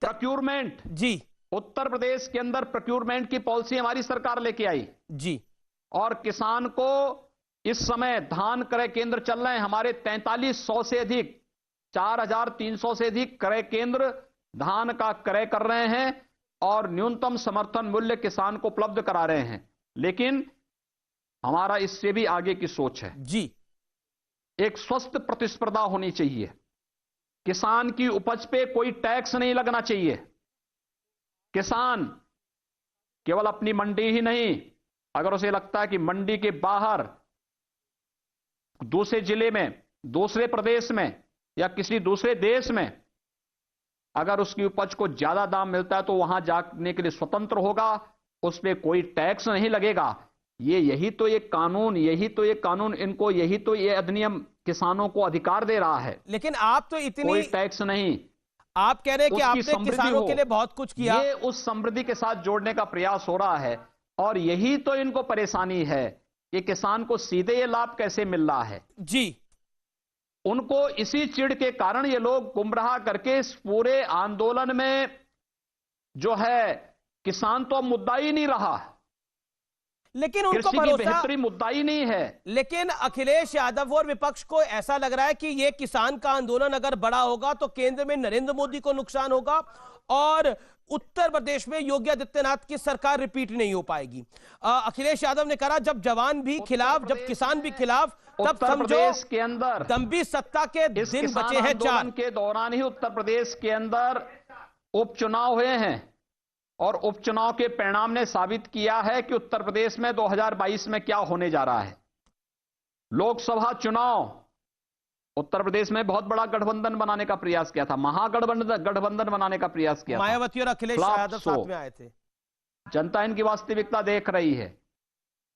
प्रोक्यूरमेंट जी, उत्तर प्रदेश के अंदर प्रोक्यूरमेंट की पॉलिसी हमारी सरकार लेके आई जी, और किसान को इस समय धान क्रय केंद्र चल रहे हैं हमारे 4300 से अधिक, 4,300 से अधिक क्रय केंद्र धान का क्रय कर रहे हैं और न्यूनतम समर्थन मूल्य किसान को उपलब्ध करा रहे हैं। लेकिन हमारा इससे भी आगे की सोच है जी, एक स्वस्थ प्रतिस्पर्धा होनी चाहिए। किसान की उपज पे कोई टैक्स नहीं लगना चाहिए। किसान केवल अपनी मंडी ही नहीं, अगर उसे लगता है कि मंडी के बाहर दूसरे जिले में, दूसरे प्रदेश में या किसी दूसरे देश में अगर उसकी उपज को ज्यादा दाम मिलता है तो वहां जाने के लिए स्वतंत्र होगा, उस पर कोई टैक्स नहीं लगेगा। यही तो ये कानून इनको, यही तो ये अधिनियम किसानों को अधिकार दे रहा है। लेकिन आप तो इतनी, कोई टैक्स नहीं, आप कह रहे हैं कि उसकी आपने समृद्धि किसानों हो, के लिए बहुत कुछ किया। ये उस समृद्धि के साथ जोड़ने का प्रयास हो रहा है। और यही तो इनको परेशानी है कि किसान को सीधे ये लाभ कैसे मिल रहा है। जी, उनको इसी चिढ़ के कारण ये लोग गुमराह करके इस पूरे आंदोलन में जो है, किसान तो अब मुद्दा ही नहीं रहा, लेकिन उनको कृषि की भरोसा, बेहतरी मुद्दा ही नहीं है। लेकिन अखिलेश यादव और विपक्ष को ऐसा लग रहा है कि ये किसान का आंदोलन अगर बड़ा होगा तो केंद्र में नरेंद्र मोदी को नुकसान होगा और उत्तर प्रदेश में योगी आदित्यनाथ की सरकार रिपीट नहीं हो पाएगी। अखिलेश यादव ने कहा जब जवान भी खिलाफ, जब किसान भी खिलाफ, तब उत्तर समझो प्रदेश के अंदर दम्भी सत्ता के दिन बचे हैं 4। आंदोलन के दौरान ही उत्तर प्रदेश के अंदर उपचुनाव हुए हैं और उपचुनाव के परिणाम ने साबित किया है कि उत्तर प्रदेश में 2022 में क्या होने जा रहा है। लोकसभा चुनाव उत्तर प्रदेश में बहुत बड़ा गठबंधन बनाने का प्रयास किया था, गठबंधन बनाने का प्रयास किया था। मायावती और अखिलेश यादव साथ में आए थे। जनता इनकी वास्तविकता देख रही है,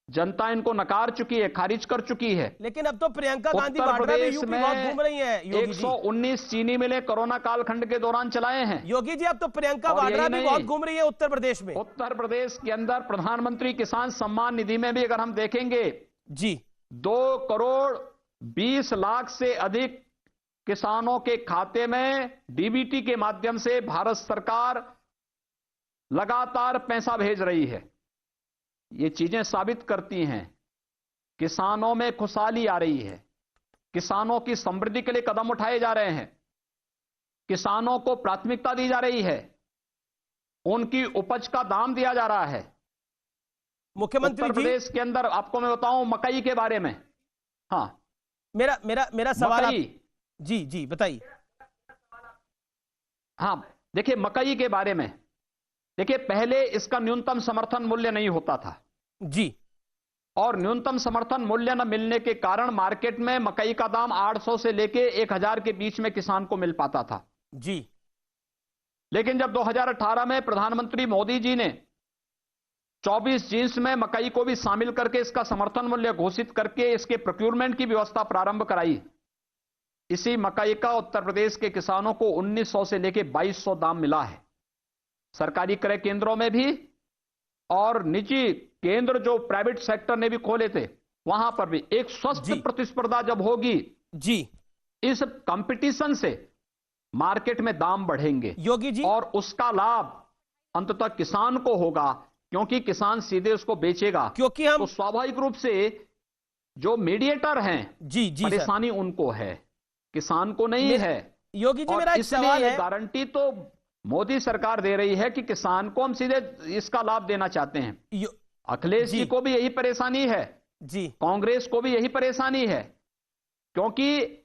जनता इनको नकार चुकी है, खारिज कर चुकी है। लेकिन अब तो प्रियंका गांधी वाड्रा भी यूपी बहुत घूम रही है। योगी जी 119 चीनी मिलें कोरोना कालखंड के दौरान चलाए हैं। योगी जी अब तो प्रियंका वाड्रा भी बहुत घूम रही है उत्तर प्रदेश में। उत्तर प्रदेश के अंदर प्रधानमंत्री किसान सम्मान निधि में भी अगर हम देखेंगे जी, 2 करोड़ 20 लाख से अधिक किसानों के खाते में डीबीटी के माध्यम से भारत सरकार लगातार पैसा भेज रही है। ये चीजें साबित करती हैं किसानों में खुशहाली आ रही है, किसानों की समृद्धि के लिए कदम उठाए जा रहे हैं, किसानों को प्राथमिकता दी जा रही है, उनकी उपज का दाम दिया जा रहा है। मुख्यमंत्री उत्तर प्रदेश के अंदर आपको मैं बताऊं मकई के बारे में। हाँ, मेरा सवाल जी जी बताइए। हाँ, देखिए मकई के बारे में, देखिए पहले इसका न्यूनतम समर्थन मूल्य नहीं होता था जी, और न्यूनतम समर्थन मूल्य न मिलने के कारण मार्केट में मकई का दाम 800 से लेके 1000 के बीच में किसान को मिल पाता था जी। लेकिन जब 2018 में प्रधानमंत्री मोदी जी ने 24 जींस में मकई को भी शामिल करके इसका समर्थन मूल्य घोषित करके इसके प्रोक्यूरमेंट की व्यवस्था प्रारंभ कराई, इसी मकई का उत्तर प्रदेश के किसानों को 1900 से लेके 2200 दाम मिला है। सरकारी क्रय केंद्रों में भी और निजी केंद्र जो प्राइवेट सेक्टर ने भी खोले थे वहां पर भी एक स्वस्थ प्रतिस्पर्धा जब होगी जी, इस कंपटीशन से मार्केट में दाम बढ़ेंगे योगी जी, और उसका लाभ अंततः किसान को होगा क्योंकि किसान सीधे उसको बेचेगा। क्योंकि हम तो स्वाभाविक रूप से जो मीडिएटर हैं जी जी परेशानी उनको है, किसान को नहीं है। योगी जी मेरा एक सवाल है, गारंटी तो मोदी सरकार दे रही है कि किसान को हम सीधे इसका लाभ देना चाहते हैं। अखिलेश जी को भी यही परेशानी है जी, कांग्रेस को भी यही परेशानी है, क्योंकि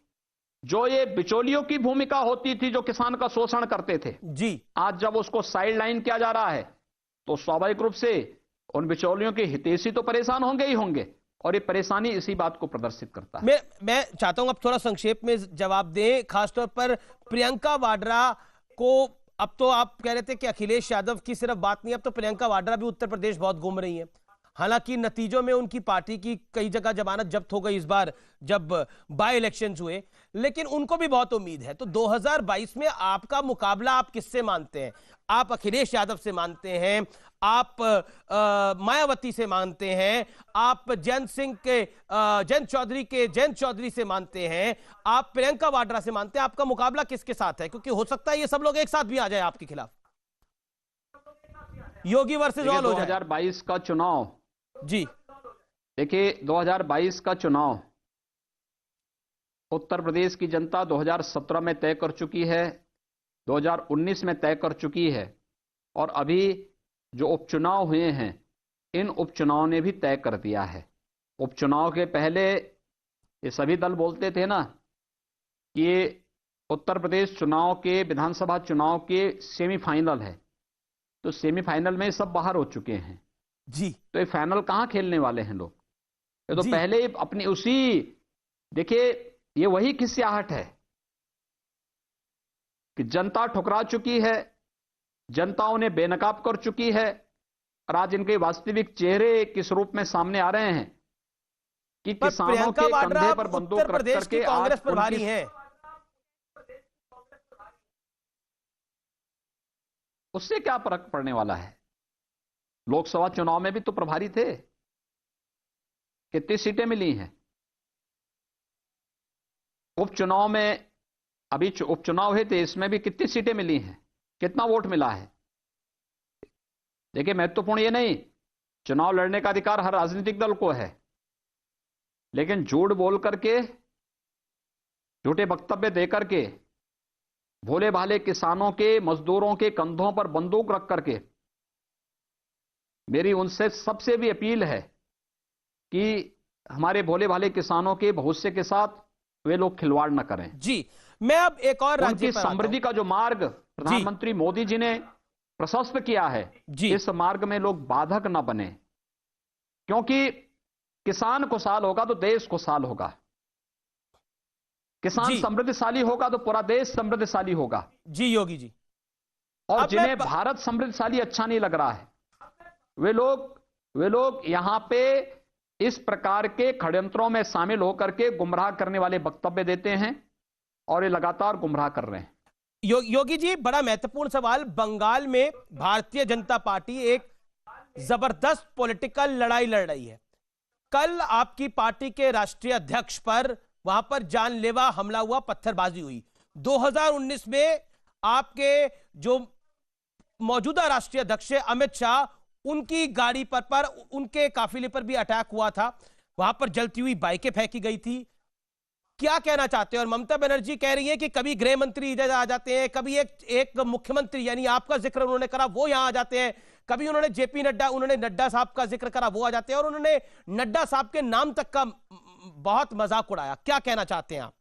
जो ये बिचौलियों की भूमिका होती थी जो किसान का शोषण करते थे जी, आज जब उसको साइड लाइन किया जा रहा है तो स्वाभाविक रूप से उन बिचौलियों के हितैषी तो परेशान होंगे ही होंगे और ये परेशानी इसी बात को प्रदर्शित करता है। मैं चाहता हूं आप थोड़ा संक्षेप में जवाब दें, खासतौर पर प्रियंका वाड्रा को। अब तो आप कह रहे थे कि अखिलेश यादव की सिर्फ बात नहीं, अब तो प्रियंका वाड्रा भी उत्तर प्रदेश बहुत घूम रही हैं। हालांकि नतीजों में उनकी पार्टी की कई जगह जमानत जब्त हो गई इस बार जब बाय इलेक्शंस हुए, लेकिन उनको भी बहुत उम्मीद है। तो 2022 में आपका मुकाबला आप किससे मानते हैं? आप अखिलेश यादव से मानते हैं, आप मायावती से मानते हैं, आप जयंत चौधरी से मानते हैं, आप प्रियंका वाड्रा से मानते हैं? आपका मुकाबला किसके साथ है? क्योंकि हो सकता है ये सब लोग एक साथ भी आ जाए आपके खिलाफ, योगी वर्सेस ऑल हो जाए। 2022 का चुनाव जी, देखिए 2022 का चुनाव उत्तर प्रदेश की जनता 2017 में तय कर चुकी है, 2019 में तय कर चुकी है और अभी जो उपचुनाव हुए हैं इन उपचुनाव ने भी तय कर दिया है। उपचुनाव के पहले ये सभी दल बोलते थे ना कि ये उत्तर प्रदेश चुनाव के विधानसभा चुनाव के सेमीफाइनल है, तो सेमीफाइनल में सब बाहर हो चुके हैं जी, तो ये फाइनल कहां खेलने वाले हैं लोग? ये तो पहले ही अपनी उसी, देखिए ये वही खिसियाहट है कि जनता ठुकरा चुकी है, जनता उन्हें बेनकाब कर चुकी है, और आज इनके वास्तविक चेहरे किस रूप में सामने आ रहे हैं कि पर किसानों प्रियंका के वाड्रा कंधे अब पर बंदूक उत्तर रख प्रदेश की करके कांग्रेस आज प्रभारी उनकी हैं। उससे क्या फर्क पड़ने वाला है? लोकसभा चुनाव में भी तो प्रभारी थे। कितनी सीटें मिली हैं? उपचुनाव में अभी उपचुनाव हुए थे, इसमें भी कितनी सीटें मिली हैं? कितना वोट मिला है? देखिए, महत्वपूर्ण ये नहीं, चुनाव लड़ने का अधिकार हर राजनीतिक दल को है, लेकिन झूठ बोल करके, झूठे वक्तव्य देकर के, भोले भाले किसानों के, मजदूरों के कंधों पर बंदूक रख करके, मेरी उनसे सबसे भी अपील है कि हमारे भोले भाले किसानों के भविष्य के साथ वे लोग खिलवाड़ न करें। जी, मैं अब एक और राज्य उनकी पर आता हूं। समृद्धि का जो मार्ग प्रधानमंत्री मोदी जी ने प्रशस्त किया है, जी। इस मार्ग में लोग बाधक न बने, क्योंकि किसान खुशहाल होगा तो देश खुशहाल होगा, किसान जी। समृद्धशाली होगा तो पूरा देश समृद्धशाली होगा। जी योगी जी, और अब जिन्हें भारत समृद्धशाली अच्छा नहीं लग रहा है, वे लोग यहां पे इस प्रकार के षड्यंत्रों में शामिल होकर के गुमराह करने वाले वक्तव्य देते हैं और ये लगातार गुमराह कर रहे हैं। योगी जी, बड़ा महत्वपूर्ण सवाल। बंगाल में भारतीय जनता पार्टी एक जबरदस्त पॉलिटिकल लड़ाई लड़ रही है। कल आपकी पार्टी के राष्ट्रीय अध्यक्ष पर वहां पर जानलेवा हमला हुआ, पत्थरबाजी हुई। 2019 में आपके जो मौजूदा राष्ट्रीय अध्यक्ष है अमित शाह, उनकी गाड़ी पर उनके काफिले पर भी अटैक हुआ था। वहां पर जलती हुई बाइकें फेंकी गई थी। क्या कहना चाहते हैं? और ममता बनर्जी कह रही है कि कभी गृह मंत्री इधर आ जाते हैं, कभी एक मुख्यमंत्री, यानी आपका जिक्र उन्होंने करा, वो यहां आ जाते हैं, कभी उन्होंने नड्डा साहब का जिक्र करा, वो आ जाते हैं, और उन्होंने नड्डा साहब के नाम तक का बहुत मजाक उड़ाया। क्या कहना चाहते हैं आप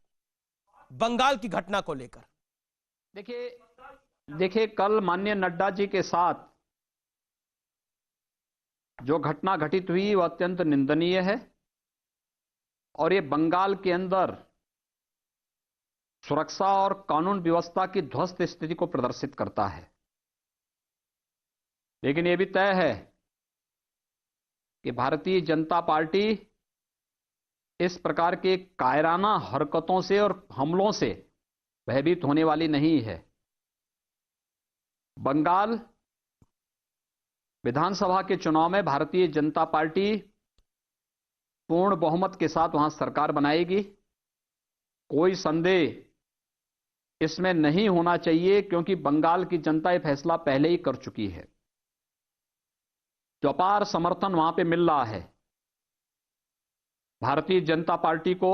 बंगाल की घटना को लेकर? देखिए, कल माननीय नड्डा जी के साथ जो घटना घटित हुई वह अत्यंत निंदनीय है, और ये बंगाल के अंदर सुरक्षा और कानून व्यवस्था की ध्वस्त स्थिति को प्रदर्शित करता है। लेकिन यह भी तय है कि भारतीय जनता पार्टी इस प्रकार के कायराना हरकतों से और हमलों से भयभीत होने वाली नहीं है। बंगाल विधानसभा के चुनाव में भारतीय जनता पार्टी पूर्ण बहुमत के साथ वहां सरकार बनाएगी, कोई संदेह इसमें नहीं होना चाहिए, क्योंकि बंगाल की जनता यह फैसला पहले ही कर चुकी है। जो अपार समर्थन वहां पे मिल रहा है, भारतीय जनता पार्टी को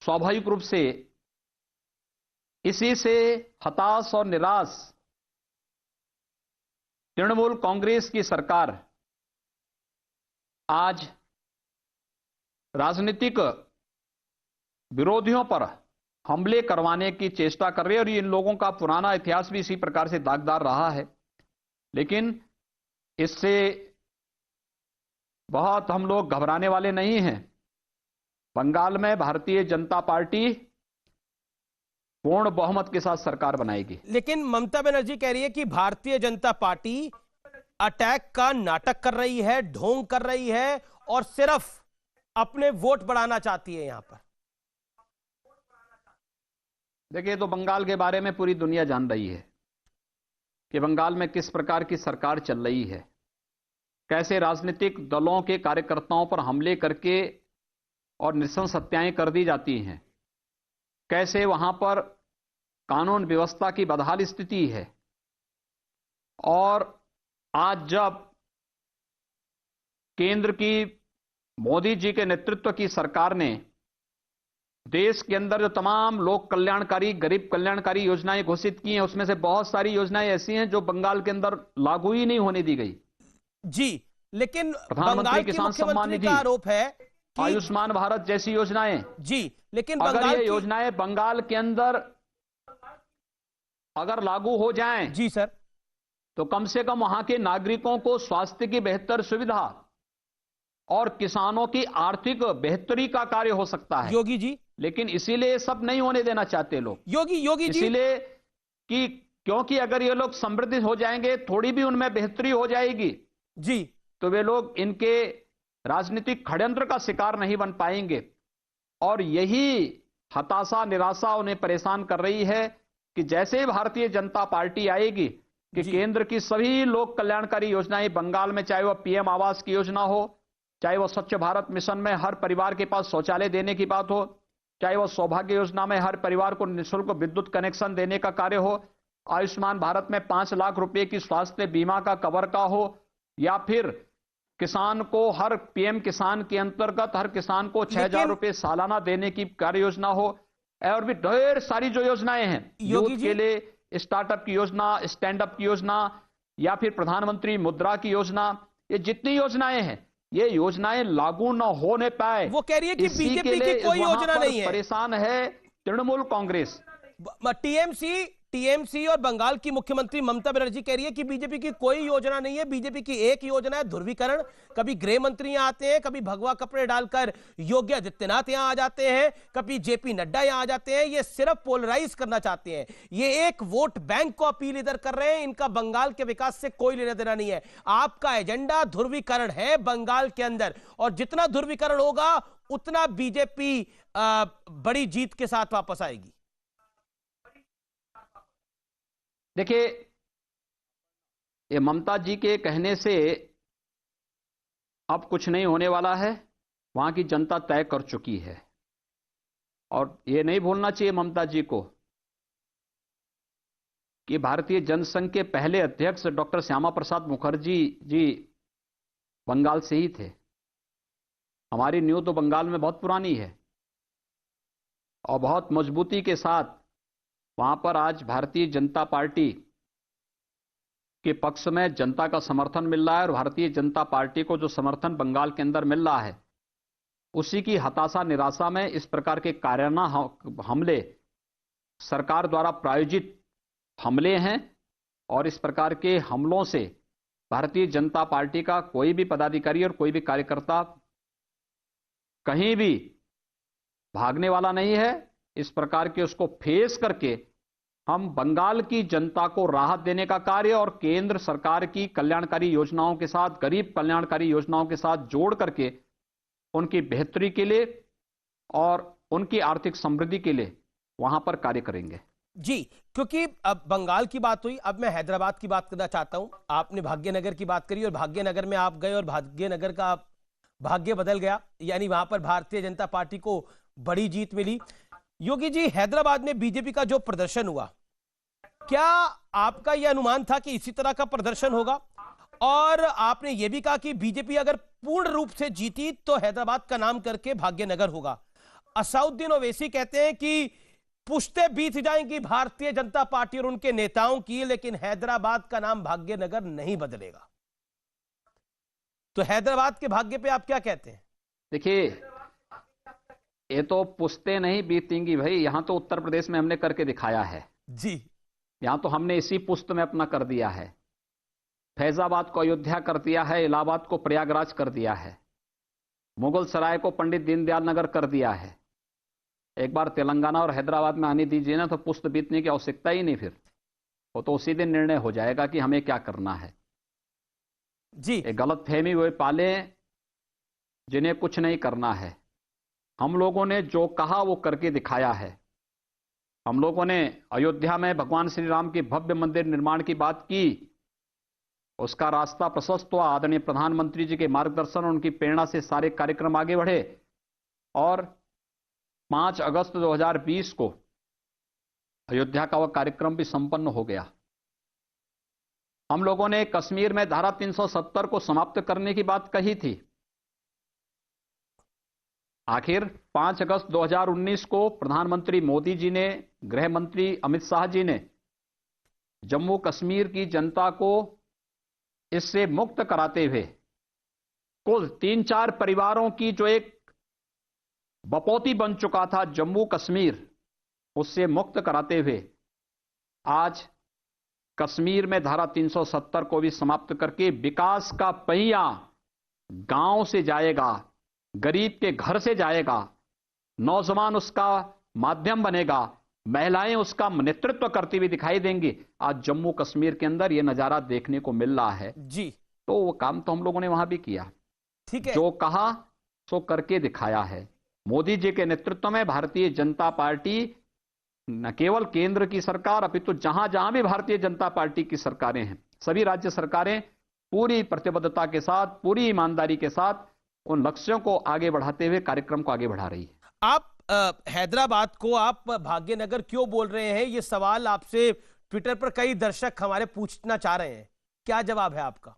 स्वाभाविक रूप से इसी से हताश और निराश तृणमूल कांग्रेस की सरकार आज राजनीतिक विरोधियों पर हमले करवाने की चेष्टा कर रही है, और इन लोगों का पुराना इतिहास भी इसी प्रकार से दागदार रहा है। लेकिन इससे बहुत हम लोग घबराने वाले नहीं हैं। बंगाल में भारतीय जनता पार्टी पूर्ण बहुमत के साथ सरकार बनाएगी। लेकिन ममता बनर्जी कह रही है कि भारतीय जनता पार्टी अटैक का नाटक कर रही है, ढोंग कर रही है, और सिर्फ अपने वोट बढ़ाना चाहती है। यहां पर देखिए, तो बंगाल के बारे में पूरी दुनिया जान रही है कि बंगाल में किस प्रकार की सरकार चल रही है, कैसे राजनीतिक दलों के कार्यकर्ताओं पर हमले करके और नृशंस हत्याएं कर दी जाती हैं, कैसे वहां पर कानून व्यवस्था की बदहाल स्थिति है। और आज जब केंद्र की मोदी जी के नेतृत्व की सरकार ने देश के अंदर जो तमाम लोक कल्याणकारी, गरीब कल्याणकारी योजनाएं घोषित की हैं, उसमें से बहुत सारी योजनाएं ऐसी हैं जो बंगाल के अंदर लागू ही नहीं होने दी गई। जी, लेकिन प्रधानमंत्री किसान सम्मान निधि, आरोप है कि आयुष्मान भारत जैसी योजनाएं, जी, लेकिन अगर ये योजनाएं बंगाल के अंदर अगर लागू हो जाएं, जी सर, तो कम से कम वहां के नागरिकों को स्वास्थ्य की बेहतर सुविधा और किसानों की आर्थिक बेहतरी का कार्य हो सकता है। योगी जी, लेकिन इसीलिए सब नहीं होने देना चाहते लोग। योगी जी, इसीलिए कि क्योंकि अगर ये लोग समृद्ध हो जाएंगे, थोड़ी भी उनमें बेहतरी हो जाएगी जी, तो वे लोग इनके राजनीतिक षड्यंत्र का शिकार नहीं बन पाएंगे। और यही हताशा, निराशा उन्हें परेशान कर रही है कि जैसे ही भारतीय जनता पार्टी आएगी कि जी, केंद्र की सभी लोक कल्याणकारी योजनाएं बंगाल में, चाहे वह पीएम आवास की योजना हो, चाहे वह स्वच्छ भारत मिशन में हर परिवार के पास शौचालय देने की बात हो, चाहे वह सौभाग्य योजना में हर परिवार को निःशुल्क विद्युत कनेक्शन देने का कार्य हो, आयुष्मान भारत में 5 लाख रुपए की स्वास्थ्य बीमा का कवर का हो, या फिर किसान को हर पीएम किसान के अंतर्गत हर किसान को 6,000 लेकिन रुपए सालाना देने की कार्य योजना हो, और भी ढेर सारी जो योजनाएं हैं, योगी यूथ जी, के लिए स्टार्टअप की योजना, स्टैंड अप की योजना, या फिर प्रधानमंत्री मुद्रा की योजना, ये जितनी योजनाएं हैं, ये योजनाएं लागू न होने पाए, वो कह रही है कि इसी के बीजेपी की लिए कोई वहां योजना पर नहीं है। परेशान है तृणमूल कांग्रेस। टीएमसी और बंगाल की मुख्यमंत्री ममता बनर्जी कह रही है कि बीजेपी की कोई योजना नहीं है, बीजेपी की एक योजना है ध्रुवीकरण। कभी गृह मंत्री यहां आते हैं, कभी भगवा कपड़े डालकर योगी आदित्यनाथ यहां आ जाते हैं, कभी जेपी नड्डा यहां आ जाते हैं। ये सिर्फ पोलराइज करना चाहते हैं, ये एक वोट बैंक को अपील इधर कर रहे हैं। इनका बंगाल के विकास से कोई लेना देना नहीं है। आपका एजेंडा ध्रुवीकरण है बंगाल के अंदर, और जितना ध्रुवीकरण होगा उतना बीजेपी बड़ी जीत के साथ वापस आएगी। देखिए, ये ममता जी के कहने से अब कुछ नहीं होने वाला है, वहां की जनता तय कर चुकी है। और ये नहीं भूलना चाहिए ममता जी को कि भारतीय जनसंघ के पहले अध्यक्ष डॉक्टर श्यामा प्रसाद मुखर्जी जी बंगाल से ही थे। हमारी नींव तो बंगाल में बहुत पुरानी है और बहुत मजबूती के साथ वहां पर आज भारतीय जनता पार्टी के पक्ष में जनता का समर्थन मिल रहा है। और भारतीय जनता पार्टी को जो समर्थन बंगाल के अंदर मिल रहा है, उसी की हताशा, निराशा में इस प्रकार के कायराना हमले, सरकार द्वारा प्रायोजित हमले हैं। और इस प्रकार के हमलों से भारतीय जनता पार्टी का कोई भी पदाधिकारी और कोई भी कार्यकर्ता कहीं भी भागने वाला नहीं है। इस प्रकार के उसको फेस करके हम बंगाल की जनता को राहत देने का कार्य और केंद्र सरकार की कल्याणकारी योजनाओं के साथ, गरीब कल्याणकारी योजनाओं के साथ जोड़ करके उनकी बेहतरी के लिए और उनकी आर्थिक समृद्धि के लिए वहां पर कार्य करेंगे। जी, क्योंकि अब बंगाल की बात हुई, अब मैं हैदराबाद की बात करना चाहता हूं। आपने भाग्यनगर की बात करी और भाग्यनगर में आप गए और भाग्यनगर का भाग्य बदल गया, यानी वहां पर भारतीय जनता पार्टी को बड़ी जीत मिली। योगी जी, हैदराबाद में बीजेपी का जो प्रदर्शन हुआ, क्या आपका यह अनुमान था कि इसी तरह का प्रदर्शन होगा? और आपने यह भी कहा कि बीजेपी अगर पूर्ण रूप से जीती तो हैदराबाद का नाम करके भाग्यनगर होगा। असउद्दीन ओवैसी कहते हैं कि पुश्ते बीत जाएंगी भारतीय जनता पार्टी और उनके नेताओं की, लेकिन हैदराबाद का नाम भाग्यनगर नहीं बदलेगा। तो हैदराबाद के भाग्य पे आप क्या कहते हैं? देखिए, ये तो पुश्ते नहीं बीतेंगी भाई, यहां तो उत्तर प्रदेश में हमने करके दिखाया है जी, यहां तो हमने इसी पुश्त में अपना कर दिया है। फैजाबाद को अयोध्या कर दिया है, इलाहाबाद को प्रयागराज कर दिया है, मुगल सराय को पंडित दीनदयाल नगर कर दिया है। एक बार तेलंगाना और हैदराबाद में आने दीजिए ना, तो पुश्त बीतने की आवश्यकता ही नहीं, फिर वो तो उसी दिन निर्णय हो जाएगा कि हमें क्या करना है। जी, एक गलत फहमी वो पाले जिन्हें कुछ नहीं करना है। हम लोगों ने जो कहा वो करके दिखाया है। हम लोगों ने अयोध्या में भगवान श्री राम के भव्य मंदिर निर्माण की बात की, उसका रास्ता प्रशस्त हुआ। आदरणीय प्रधानमंत्री जी के मार्गदर्शन और उनकी प्रेरणा से सारे कार्यक्रम आगे बढ़े और 5 अगस्त 2020 को अयोध्या का वह कार्यक्रम भी संपन्न हो गया। हम लोगों ने कश्मीर में धारा 370 को समाप्त करने की बात कही थी। आखिर 5 अगस्त 2019 को प्रधानमंत्री मोदी जी ने, गृह मंत्री अमित शाह जी ने जम्मू कश्मीर की जनता को इससे मुक्त कराते हुए कुल 3-4 परिवारों की जो एक बपौती बन चुका था जम्मू कश्मीर, उससे मुक्त कराते हुए आज कश्मीर में धारा 370 को भी समाप्त करके विकास का पहिया गांव से जाएगा, गरीब के घर से जाएगा, नौजवान उसका माध्यम बनेगा, महिलाएं उसका नेतृत्व करती हुई दिखाई देंगी। आज जम्मू कश्मीर के अंदर यह नजारा देखने को मिल रहा है जी। तो वो काम तो हम लोगों ने वहां भी किया, ठीक है। जो कहा सो करके दिखाया है। मोदी जी के नेतृत्व में भारतीय जनता पार्टी न केवल केंद्र की सरकार अपितु जहां जहां भी भारतीय जनता पार्टी की सरकारें हैं, सभी राज्य सरकारें पूरी प्रतिबद्धता के साथ, पूरी ईमानदारी के साथ उन लक्ष्यों को आगे बढ़ाते हुए कार्यक्रम को आगे बढ़ा रही है। आप हैदराबाद को आप भाग्यनगर क्यों बोल रहे हैं, ये सवाल आपसे ट्विटर पर कई दर्शक हमारे पूछना चाह रहे हैं, क्या जवाब है आपका?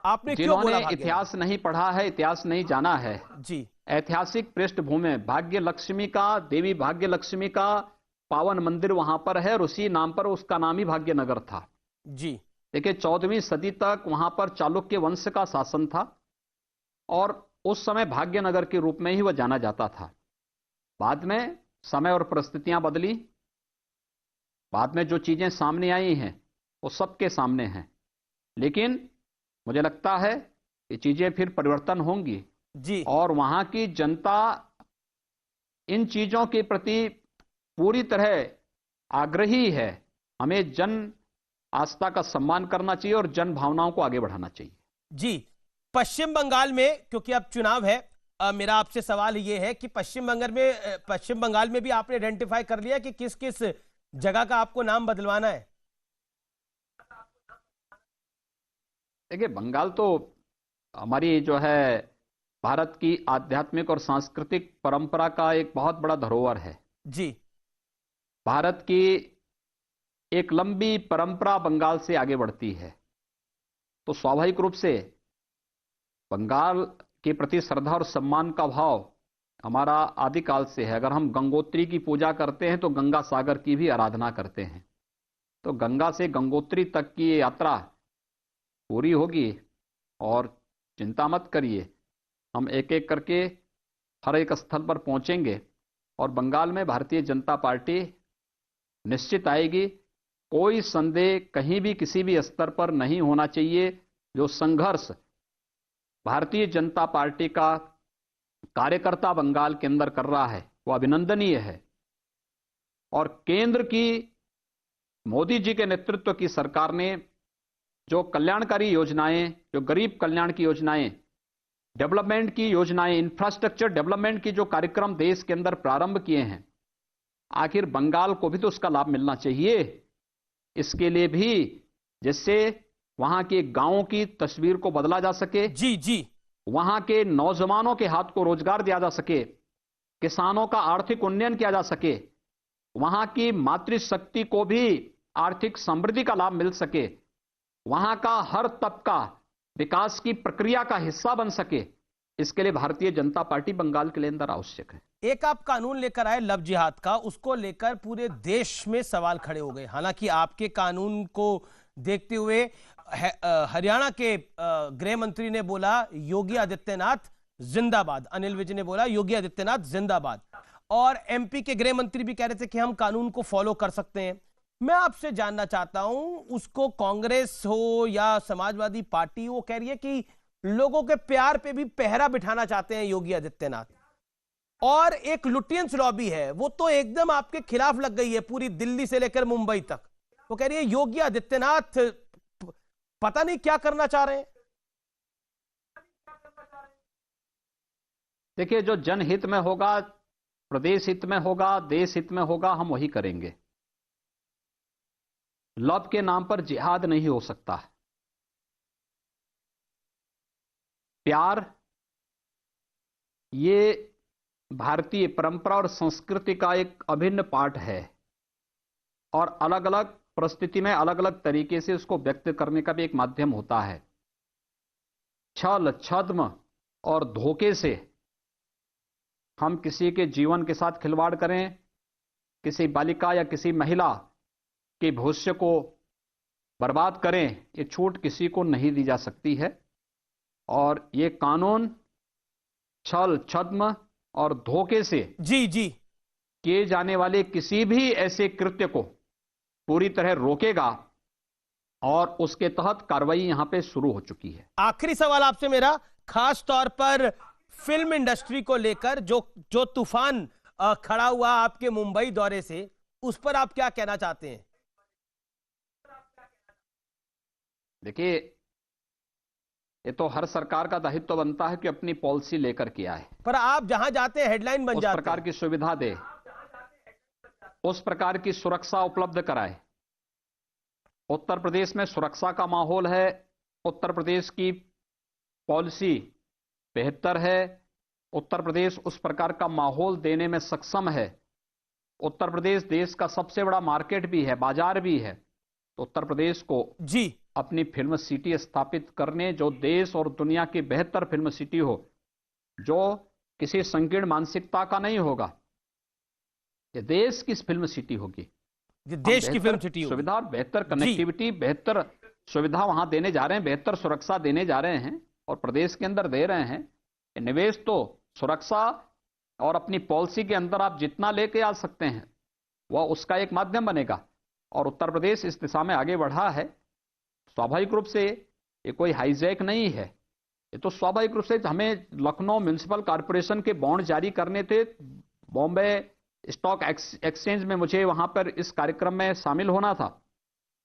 आपने क्यों बोला जिन्होंने भाग्यनगर? इतिहास नहीं पढ़ा है, इतिहास नहीं जाना है, जी। ऐतिहासिक पृष्ठभूमि भाग्य लक्ष्मी का, देवी भाग्य लक्ष्मी का पावन मंदिर वहां पर है और उसी नाम पर उसका नाम ही भाग्यनगर था। जी। देखिए 14वीं सदी तक वहां पर चालुक्य वंश का शासन था और उस समय भाग्यनगर के रूप में ही वह जाना जाता था। बाद में समय और परिस्थितियां बदली, बाद में जो चीजें सामने आई हैं वो सबके सामने हैं, लेकिन मुझे लगता है कि चीजें फिर परिवर्तन होंगी जी। और वहां की जनता इन चीजों के प्रति पूरी तरह आग्रही है। हमें जन आस्था का सम्मान करना चाहिए और जन भावनाओं को आगे बढ़ाना चाहिए। जी। पश्चिम बंगाल में, क्योंकि अब चुनाव है, मेरा आपसे सवाल यह है कि पश्चिम बंगाल में भी आपने आइडेंटिफाई कर लिया कि किस किस जगह का आपको नाम बदलवाना है? देखिए बंगाल तो हमारी जो है भारत की आध्यात्मिक और सांस्कृतिक परंपरा का एक बहुत बड़ा धरोहर है। जी। भारत की एक लंबी परंपरा बंगाल से आगे बढ़ती है, तो स्वाभाविक रूप से बंगाल के प्रति श्रद्धा और सम्मान का भाव हमारा आदिकाल से है। अगर हम गंगोत्री की पूजा करते हैं तो गंगा सागर की भी आराधना करते हैं, तो गंगा से गंगोत्री तक की ये यात्रा पूरी होगी और चिंता मत करिए, हम एक एक करके हर एक स्थल पर पहुंचेंगे और बंगाल में भारतीय जनता पार्टी निश्चित आएगी। कोई संदेह कहीं भी किसी भी स्तर पर नहीं होना चाहिए। जो संघर्ष भारतीय जनता पार्टी का कार्यकर्ता बंगाल के अंदर कर रहा है वो अभिनंदनीय है और केंद्र की मोदी जी के नेतृत्व की सरकार ने जो कल्याणकारी योजनाएं, जो गरीब कल्याण की योजनाएं, डेवलपमेंट की योजनाएं, इंफ्रास्ट्रक्चर डेवलपमेंट की जो कार्यक्रम देश के अंदर प्रारंभ किए हैं, आखिर बंगाल को भी तो उसका लाभ मिलना चाहिए। इसके लिए भी जिससे वहां के गांवों की तस्वीर को बदला जा सके, जी जी, वहां के नौजवानों के हाथ को रोजगार दिया जा सके, किसानों का आर्थिक उन्नयन किया जा सके, वहां की मातृशक्ति को भी आर्थिक समृद्धि का लाभ मिल सके, वहां का हर तबका विकास की प्रक्रिया का हिस्सा बन सके, इसके लिए भारतीय जनता पार्टी बंगाल के लिए अंदर आवश्यक है। एक आप कानून लेकर आए लव जिहाद का, उसको लेकर पूरे देश में सवाल खड़े हो गए। हालांकि आपके कानून को देखते हुए हरियाणा के गृह मंत्री ने बोला योगी आदित्यनाथ जिंदाबाद, अनिल विज ने बोला योगी आदित्यनाथ जिंदाबाद, और एमपी के गृह मंत्री भी कह रहे थे कि हम कानून को फॉलो कर सकते हैं। मैं आपसे जानना चाहता हूं, उसको कांग्रेस हो या समाजवादी पार्टी, वो कह रही है कि लोगों के प्यार पे भी पहरा बिठाना चाहते हैं योगी आदित्यनाथ, और एक लुटियंस लॉबी है वो तो एकदम आपके खिलाफ लग गई है, पूरी दिल्ली से लेकर मुंबई तक। वो कह रही है योगी आदित्यनाथ पता नहीं क्या करना चाह रहे हैं। देखिए, जो जनहित में होगा, प्रदेश हित में होगा, देश हित में होगा, हम वही करेंगे। लव के नाम पर जिहाद नहीं हो सकता। प्यार ये भारतीय परंपरा और संस्कृति का एक अभिन्न पार्ट है और अलग अलग परिस्थिति में अलग अलग तरीके से उसको व्यक्त करने का भी एक माध्यम होता है। छल, छद्म और धोखे से हम किसी के जीवन के साथ खिलवाड़ करें, किसी बालिका या किसी महिला के भविष्य को बर्बाद करें, ये छूट किसी को नहीं दी जा सकती है। और ये कानून छल, छद्म और धोखे से जी जी किए जाने वाले किसी भी ऐसे कृत्य को पूरी तरह रोकेगा और उसके तहत कार्रवाई यहां पे शुरू हो चुकी है। आखिरी सवाल आपसे मेरा, खास तौर पर फिल्म इंडस्ट्री को लेकर जो तूफान खड़ा हुआ आपके मुंबई दौरे से, उस पर आप क्या कहना चाहते हैं? देखिए, ये तो हर सरकार का दायित्व बनता है कि अपनी पॉलिसी लेकर के आए, पर आप जहां जाते हैं हेडलाइन बन उस जाते प्रकार हैं। की सुविधा दे, उस प्रकार की सुरक्षा उपलब्ध कराए। उत्तर प्रदेश में सुरक्षा का माहौल है, उत्तर प्रदेश की पॉलिसी बेहतर है, उत्तर प्रदेश उस प्रकार का माहौल देने में सक्षम है। उत्तर प्रदेश देश का सबसे बड़ा मार्केट भी है, बाजार भी है। तो उत्तर प्रदेश को जी अपनी फिल्म सिटी स्थापित करने, जो देश और दुनिया की बेहतर फिल्म सिटी हो, जो किसी संकीर्ण मानसिकता का नहीं होगा, ये देश की फिल्म सिटी होगी। ये हम देश की फिल्म बेहतर सिटी होगी। सुविधा और बेहतर जी कनेक्टिविटी, बेहतर सुविधा वहां देने जा रहे हैं, बेहतर सुरक्षा देने जा रहे हैं और प्रदेश के अंदर दे रहे हैं। ये निवेश तो सुरक्षा और अपनी पॉलिसी के अंदर आप जितना लेके आ सकते हैं, वह उसका एक माध्यम बनेगा। और उत्तर प्रदेश इस दिशा में आगे बढ़ा है। स्वाभाविक रूप से ये कोई हाईजैक नहीं है, ये तो स्वाभाविक रूप से हमें लखनऊ म्युनिसिपल कॉर्पोरेशन के बॉन्ड जारी करने थे। बॉम्बे स्टॉक एक्सचेंज में मुझे वहां पर इस कार्यक्रम में शामिल होना था,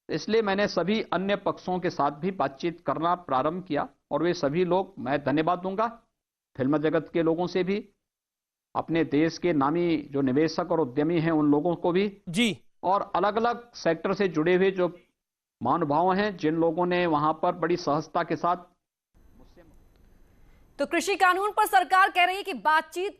इसलिए मैंने सभी अन्य पक्षों के साथ भी बातचीत करना प्रारंभ किया और वे सभी लोग, मैं धन्यवाद दूंगा फिल्म जगत के लोगों से भी, अपने देश के नामी जो निवेशक और उद्यमी हैं उन लोगों को भी, जी और अलग अलग सेक्टर से जुड़े हुए जो महानुभाव हैं, जिन लोगों ने वहां पर बड़ी सहजता के साथ। तो कृषि कानून पर सरकार कह रही है कि बातचीत का